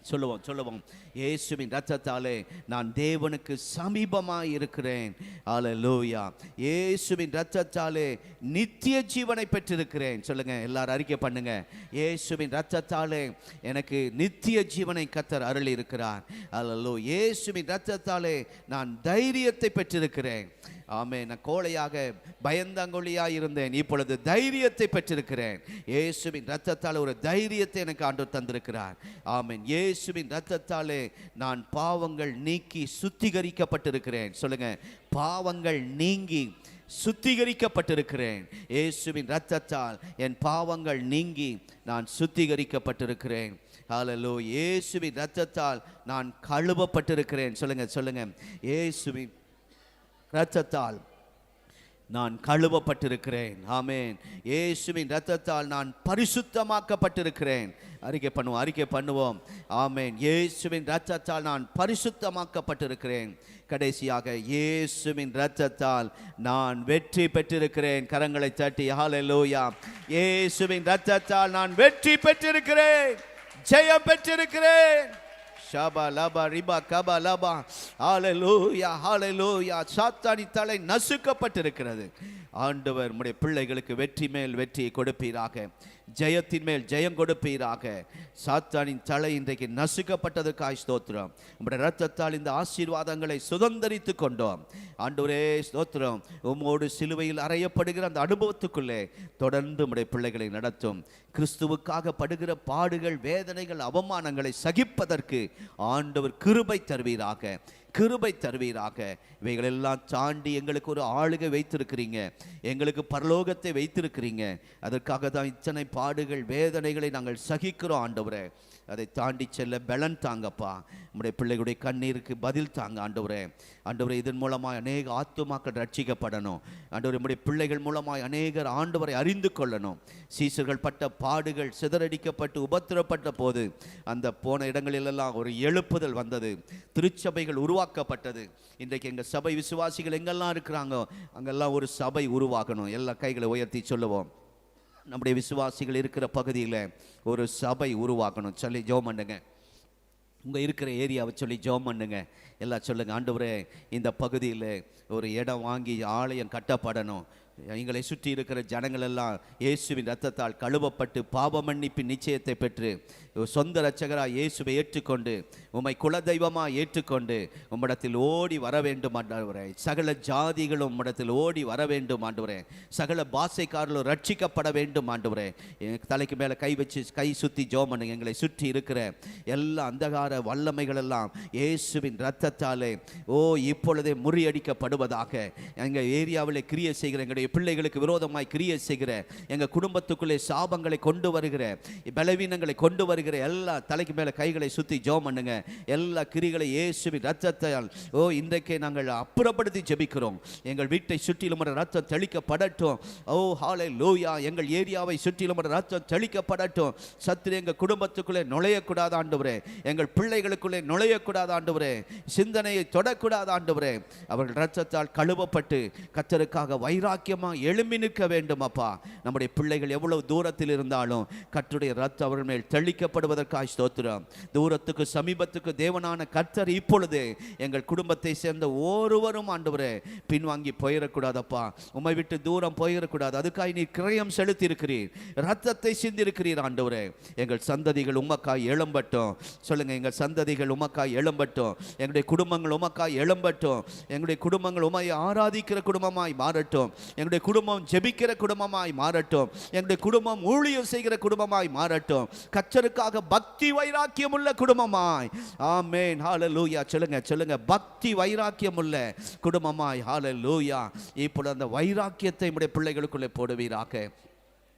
சொல்லுவோம், சொல்லுவோம். இயேசுவின் இரத்தத்தாலே நான் தேவனுக்கு சமீபமாய் இருக்கிறேன். ஹல்லேலூயா. இயேசுவின் இரத்தத்தாலே நித்திய ஜீவனை பெற்றிருக்கிறேன். சொல்லுங்க, எல்லாரும் அறிக்கை பண்ணுங்க. இயேசுவின் இரத்தத்தாலே எனக்கு நித்திய ஜீவனை கர்த்தர் அருளி இருக்கிறார். ஹல்லேலூயா. இயேசுவின் இரத்தத்தாலே நான் தைரியத்தை பெற்றிருக்கிறேன். ஆமென். நான் கோழையாக பயந்தாங்கொழியாக இருந்தேன், இப்பொழுது தைரியத்தை பெற்றிருக்கிறேன். இயேசுவின் இரத்தத்தால் ஒரு தைரியத்தை எனக்கு ஆண்டவர் தந்திருக்கிறார். ஆமென். இயேசுவின் இரத்தத்தாலே நான் பாவங்கள் நீக்கி சுத்திகரிக்கப்பட்டிருக்கிறேன். சொல்லுங்க, பாவங்கள் நீங்கி சுத்திகரிக்கப்பட்டிருக்கிறேன். இயேசுவின் இரத்தத்தால் என் பாவங்கள் நீங்கி நான் சுத்திகரிக்கப்பட்டிருக்கிறேன். ஹல்லேலூயா. இயேசுவின் இரத்தத்தால் நான் கழுவப்பட்டிருக்கிறேன். சொல்லுங்க, சொல்லுங்க, இயேசுவின் இரத்தத்தால் நான் கழுவப்பட்டிருக்கிறேன். ஆமென். இயேசுவின் இரத்தத்தால் நான் பரிசுத்தமாக்கப்பட்டிருக்கிறேன். அறிக்கை பண்ணுவோம். ஆமென். இயேசுவின் இரத்தத்தால் நான் பரிசுத்தமாக்கப்பட்டிருக்கிறேன். கடைசியாக இயேசுவின் இரத்தத்தால் நான் வெற்றி பெற்றிருக்கிறேன். கரங்களை தட்டி ஹல்லேலூயா. இயேசுவின் இரத்தத்தால் நான் வெற்றி பெற்றிருக்கிறேன், ஜெயம் பெற்றிருக்கிறேன். ஷபா லபா ரிபா கபா லபா. ஹல்லேலூயா, ஹல்லேலூயா. சாத்தானின் தலை நசுக்கப்பட்டிருக்கிறது. ஆண்டவர் நம்முடைய பிள்ளைகளுக்கு வெற்றி மேல் வெற்றியை கொடுப்பீராக, ஜெயத்தின் மேல் ஜெயம் கொடுப்பீராக. சாத்தானின் தலை இன்றைக்கு நசுக்கப்பட்டதுக்காய் ஸ்தோத்திரம். நம்முடைய இரத்தத்தால் இந்த ஆசீர்வாதங்களை சுதந்தரித்து கொண்டோம். ஆண்டவரே ஸ்தோத்திரம். உம்மோடு சிலுவையில் அறையப்படுகிற அந்த அனுபவத்துக்குள்ளே தொடர்ந்து நம்முடைய பிள்ளைகளை நடத்தும். கிறிஸ்துவுக்காக படுகிற பாடுகள், வேதனைகள், அவமானங்களை சகிப்பதற்கு ஆண்டவர் கிருபை தருவீராக, கிருபை தருவீராக. இவைகளெல்லாம் தாண்டி எங்களுக்கு ஒரு ஆளுகை வைத்திருக்கிறீங்க, எங்களுக்கு பரலோகத்தை வைத்திருக்கிறீங்க. அதற்காக தான் இத்தனை பாடுகள், வேதனைகளை நாங்கள் சகிக்கிறோம் ஆண்டவரே. அதை தாண்டி செல்ல பலன் தாங்கப்பா. நம்முடைய பிள்ளைகளுடைய கண்ணீருக்கு பதில் தாங்க ஆண்டவரே. ஆண்டவரே, இதன் மூலமாக அநேக ஆத்துமாக்கள் ரட்சிக்கப்படணும் ஆண்டவரே. நம்முடைய பிள்ளைகள் மூலமாக அநேகர் ஆண்டவரை அறிந்து கொள்ளணும். சீசர்கள் பட்ட பாடுகள், சிதறடிக்கப்பட்டு உபத்திரப்பட்ட போது அந்த போன இடங்களிலெல்லாம் ஒரு எழுப்புதல் வந்தது, திருச்சபைகள் உருவாக்கப்பட்டது. இன்றைக்கு எங்கள் சபை விசுவாசிகள் எங்கெல்லாம் இருக்கிறாங்க அங்கெல்லாம் ஒரு சபை உருவாக்கணும். எல்லா கைகளை உயர்த்தி சொல்லுவோம். நம்முடைய விசுவாசிகள் இருக்கிற பகுதியில் ஒரு சபை உருவாக்கணும். சொல்லி ஜெபம் பண்ணுங்க. உங்கள் இருக்கிற ஏரியாவை சொல்லி ஜெபம் பண்ணுங்க. எல்லாம் சொல்லுங்கள். ஆண்டவரே, இந்த பகுதியில் ஒரு இடம் வாங்கி ஆலயம் கட்டப்படணும். எங்களை சுற்றி இருக்கிற ஜனங்கள் எல்லாம் இயேசுவின் இரத்தத்தால் கழுவப்பட்டு பாவ மன்னிப்பின் நிச்சயத்தை பெற்று சொந்த இரட்சகராக இயேசுவை ஏற்றுக்கொண்டு உம்மை குலதெய்வமாக ஏற்றுக்கொண்டு உம்மிடத்தில் ஓடி வர வேண்டும் ஆண்டவரே. சகல ஜாதிகளும் உம்மிடத்தில் ஓடி வர வேண்டும் ஆண்டவரே. சகல பாஷைக்காரர்களும் ரட்சிக்கப்பட வேண்டும் ஆண்டவரே. தலைக்கு மேலே கை வச்சு கை சுற்றி ஜெபம் பண்ணுங்க. எங்களை சுற்றி இருக்கிற எல்லா அந்தகார வல்லமைகள் எல்லாம் இயேசுவின் இரத்தத்தாலே இப்பொழுதே முறியடிக்கப்படுவதாக. எங்கள் ஏரியாவில் கிரியை செய்கிற எங்களுடைய பிள்ளைகளுக்கு விரோதமாய் கிரியை செய்கிற, எங்கள் குடும்பத்துக்குள்ளே சாபங்களை கொண்டு வருகிற, பலவீனங்களை கொண்டு வருகிற எல்லா தலைக்கு மேலே கைகளை சுற்றி ஜெபம் பண்ணுங்க. எல்லா கிரிகளை இயேசுவின் இரத்தத்தால் இன்றைக்கே நாங்கள் அப்புறப்படுத்தி ஜெபிக்கிறோம். எங்கள் வீட்டை சுற்றிலும் ரத்தம் தெளிக்கப்படட்டும். ஹல்லேலூயா. எங்கள் ஏரியாவை சுற்றிலும் ரத்தம் தெளிக்கப்படட்டும். சத்துரு எங்கள் குடும்பத்துக்குள்ளே நுழையக்கூடாது ஆண்டவரே. எங்கள் பிள்ளைகளுக்குள்ளே நுழையக்கூடாது ஆண்டவரே. சிந்தனையை தொடக்கூடாது ஆண்டவரே. அவர்கள் ரத்தத்தால் கழுவப்பட்டு கர்த்தருக்காக வைராக்கியமாக எழும்பி நிற்க வேண்டும் அப்பா. நம்முடைய பிள்ளைகள் எவ்வளவு தூரத்தில் இருந்தாலும் கர்த்தருடைய ரத்தம் அவர்கள் மேல் தெளிக்கப்படுவதற்காக ஸ்தோத்திரம். தூரத்துக்கு சமீபத்துக்கு தேவனான கர்த்தர் இப்பொழுது எங்கள் குடும்பத்தை சேர்ந்த ஒருவரும் ஆண்டவரே பின்வாங்கி போயிடக்கூடாதப்பா. உம்மை விட்டு தூரம் போயிடக்கூடாது. அதுக்காக நீ கிரயம் செலுத்தி இருக்கிறீர், ரத்தத்தை சிந்திருக்கிறீர் ஆண்டவரே. எங்கள் சந்ததிகள் உமக்காய் எழும்பட்டும். சொல்லுங்க, எங்கள் சந்ததிகள் உமக்காய் எழும்பட்டும். எங்களுடைய குடும்பங்கள் உமக்காய் எழும்பட்டும். எங்களுடைய குடும்பங்கள் உம்மை ஆராதிக்கிற குடும்பமாய் மாறட்டும். எங்களுடைய குடும்பம் ஜெபிக்கிற குடும்பமாய் மாறட்டும். எங்களுடைய குடும்பம் ஊழியம் செய்கிற குடும்பமாய் மாறட்டும். கர்த்தருக்காக பக்தி வைராக்கியம் உள்ள குடும்பமாய். ஆமென். ஹல்லேலூயா. சொல்லுங்க, பக்தி வைராக்கியம் உள்ள குடும்பமாய். ஹல்லேலூயா. இப்பொழுது அந்த வைராக்கியத்தை நம்முடைய பிள்ளைகளுக்குள்ளே போடுவீராக.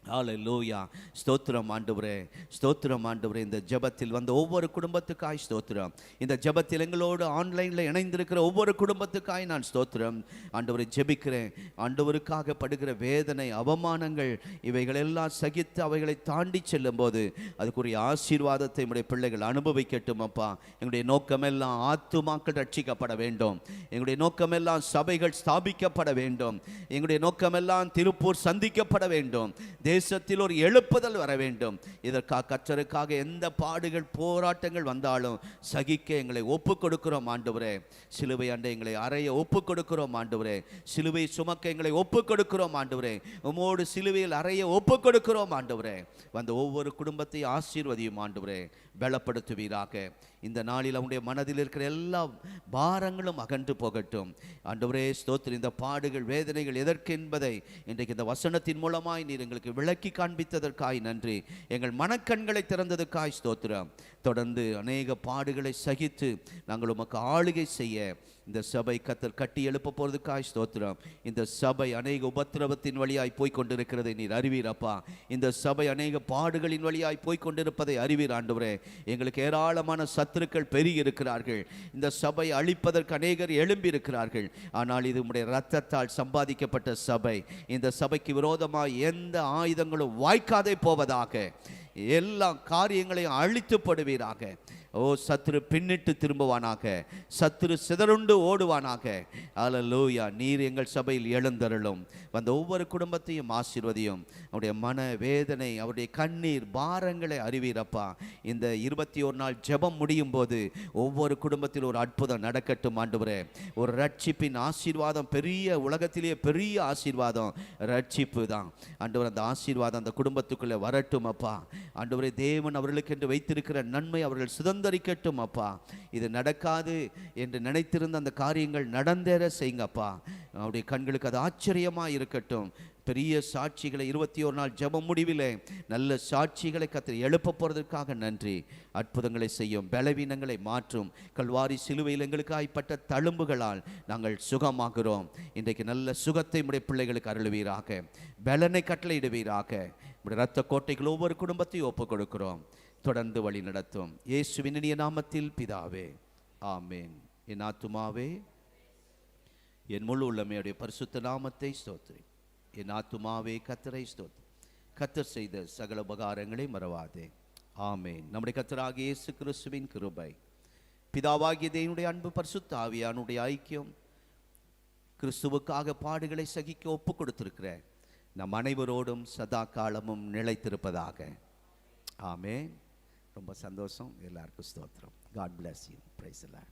ஹல்லேலூயா. ஸ்தோத்திரம் ஆண்டவரே, ஸ்தோத்திரம் ஆண்டவரே. இந்த ஜெபத்தில் வந்த ஒவ்வொரு குடும்பத்துக்காய் ஸ்தோத்திரம். இந்த ஜெபத்தில் எங்களோடு ஆன்லைனில் இணைந்திருக்கிற ஒவ்வொரு குடும்பத்துக்காய் நான் ஸ்தோத்திரம் ஆண்டவரை ஜெபிக்கிறேன். ஆண்டவருக்காக படுகிற வேதனை, அவமானங்கள் இவைகளெல்லாம் சகித்து அவைகளை தாண்டி செல்லும் போது அதுக்குரிய ஆசீர்வாதத்தை நம்முடைய பிள்ளைகள் அனுபவிக்கட்டும் அப்பா. எங்களுடைய நோக்கமெல்லாம் ஆத்துமாக்கள் ரட்சிக்கப்பட வேண்டும். எங்களுடைய நோக்கமெல்லாம் சபைகள் ஸ்தாபிக்கப்பட வேண்டும். எங்களுடைய நோக்கமெல்லாம் திருப்பூர் சந்திக்கப்பட வேண்டும். தேசத்தில் ஒரு எழுப்புதல் வர வேண்டும். இதற்காக கர்த்தருக்காக எந்த பாடுகள், போராட்டங்கள் வந்தாலும் சகிக்க எங்களை ஒப்பு கொடுக்கிறோம் ஆண்டவரே. சிலுவை அண்டை எங்களை அறைய ஒப்பு கொடுக்கிறோம் ஆண்டவரே. சிலுவை சுமக்க எங்களை ஒப்பு கொடுக்கிறோம் ஆண்டவரே. உம்மோடு சிலுவையில் அறைய ஒப்பு கொடுக்கிறோம் ஆண்டவரே. வந்து ஒவ்வொரு குடும்பத்தையும் ஆசீர்வதியும் ஆண்டவரே, பலப்படுத்துவீராக. இந்த நாளில் அவனுடைய மனதில் இருக்கிற எல்லா பாரங்களும் அகன்று போகட்டும் ஆண்டவரே. ஸ்தோத்திரம். இந்த பாடுகள், வேதனைகள் எதற்கு என்பதை இன்றைக்கு இந்த வசனத்தின் மூலமாய் நீர் எங்களுக்கு விளக்கி காண்பித்ததற்காய் நன்றி. எங்கள் மனக்கண்களை திறந்ததற்காய் ஸ்தோத்திரம். தொடர்ந்து அநேக பாடுகளை சகித்து நாங்கள் உமக்கு ஆளுகை செய்ய இந்த சபை கர்த்தர் கட்டி எழுப்ப போறதுக்காய் ஸ்தோத்திரம். இந்த சபை அநேக உபத்திரவத்தின் வழியாய் போய் கொண்டிருக்கிறதை நீர் அறிவீர் அப்பா. இந்த சபை அநேக பாடுகளின் வழியாய் போய் கொண்டிருப்பதை அறிவீர் ஆண்டவரே. எங்களுக்கு ஏராளமான சத்துருக்கள் பெருகி இருக்கிறார்கள். இந்த சபை அழிப்பதற்கு அநேகர் எழும்பி இருக்கிறார்கள். ஆனால் இது உம்முடைய இரத்தத்தால் சம்பாதிக்கப்பட்ட சபை. இந்த சபைக்கு விரோதமாக எந்த ஆயுதங்களும் வாய்க்காதே போவதாக. எல்லா காரியங்களையும் அழித்துப்படுவீராக. ஓ, சத்துரு பின்னிட்டு திரும்புவானாக, சத்துரு சிதறுண்டு ஓடுவானாக. அல்லேலூயா. நீர் எங்கள் சபையில் எழுந்தருளும். வந்த ஒவ்வொரு குடும்பத்தையும் ஆசீர்வதியும். அவருடைய மன வேதனை, அவருடைய கண்ணீர் பாரங்களை அறிவீரப்பா. இந்த 21 நாள் ஜெபம் முடியும் போது ஒவ்வொரு குடும்பத்தில் ஒரு அற்புதம் நடக்கட்டும் ஆண்டவரே. ஒரு ரட்சிப்பின் ஆசீர்வாதம், பெரிய உலகத்திலேயே பெரிய ஆசீர்வாதம் ரட்சிப்பு தான் ஆண்டவர். அந்த ஆசீர்வாதம் அந்த குடும்பத்துக்குள்ளே வரட்டும் அப்பா. ஆண்டவரே, தேவன் அவர்களுக்கு என்று வைத்திருக்கிற நன்மை அவர்கள் சுதந்தரிக்கட்டும் அப்பா. இது நடக்காது என்று நினைத்திருந்த அந்த காரியங்கள் நடந்தேற செய்யுங்கப்பா. அவருடைய கண்களுக்கு அது ஆச்சரியமாக இருக்கட்டும். பெரிய சாட்சிகளை 21 நாள் ஜெபம் முடிவிலே நல்ல சாட்சிகளை கர்த்தர் எழுப்ப போறதற்காக நன்றி. அற்புதங்களை செய்யும், பலவீனங்களை மாற்றும். கல்வாரி சிலுவையில் எங்களுக்கு ஆய்ப்பட்ட தழும்புகளால் நாங்கள் சுகமாகிறோம். இன்றைக்கு நல்ல சுகத்தை உடைய பிள்ளைகளுக்கு அருளுவீராக. பலனை கட்டளையிடுவீராக. உடைய இரத்த கோட்டைகள் ஒவ்வொரு குடும்பத்தையும் ஒப்புக் கொடுக்கிறோம். தொடர்ந்து வழி நடத்தும் இயேசுவின் இனிய நாமத்தில் பிதாவே, ஆமேன். என் ஆத்துமாவே என் முழு உள்ளமையுடைய பரிசுத்த நாமத்தை ஸ்தோத்திரி. என் ஆத்துமாவே கர்த்தரை ஸ்தோத்திரி. கர்த்தர் செய்த சகல உபகாரங்களை மறவாதே. ஆமேன். நம்முடைய கர்த்தராகிய இயேசு கிறிஸ்துவின் கிருபை, பிதாவாகிய தேவனுடைய அன்பு, பரிசுத்த ஆவியானுடைய ஐக்கியம், கிறிஸ்துவுக்காக பாடுகளை சகிக்க ஒப்பு கொடுத்திருக்கிற நம் அனைவரோடும் சதா காலமும் நிலைத்திருப்பதாக. ஆமேன். ரொம்ப சந்தோஷம். எல்லாருக்கும் ஸ்தோத்திரம். God bless you. Praise the Lord.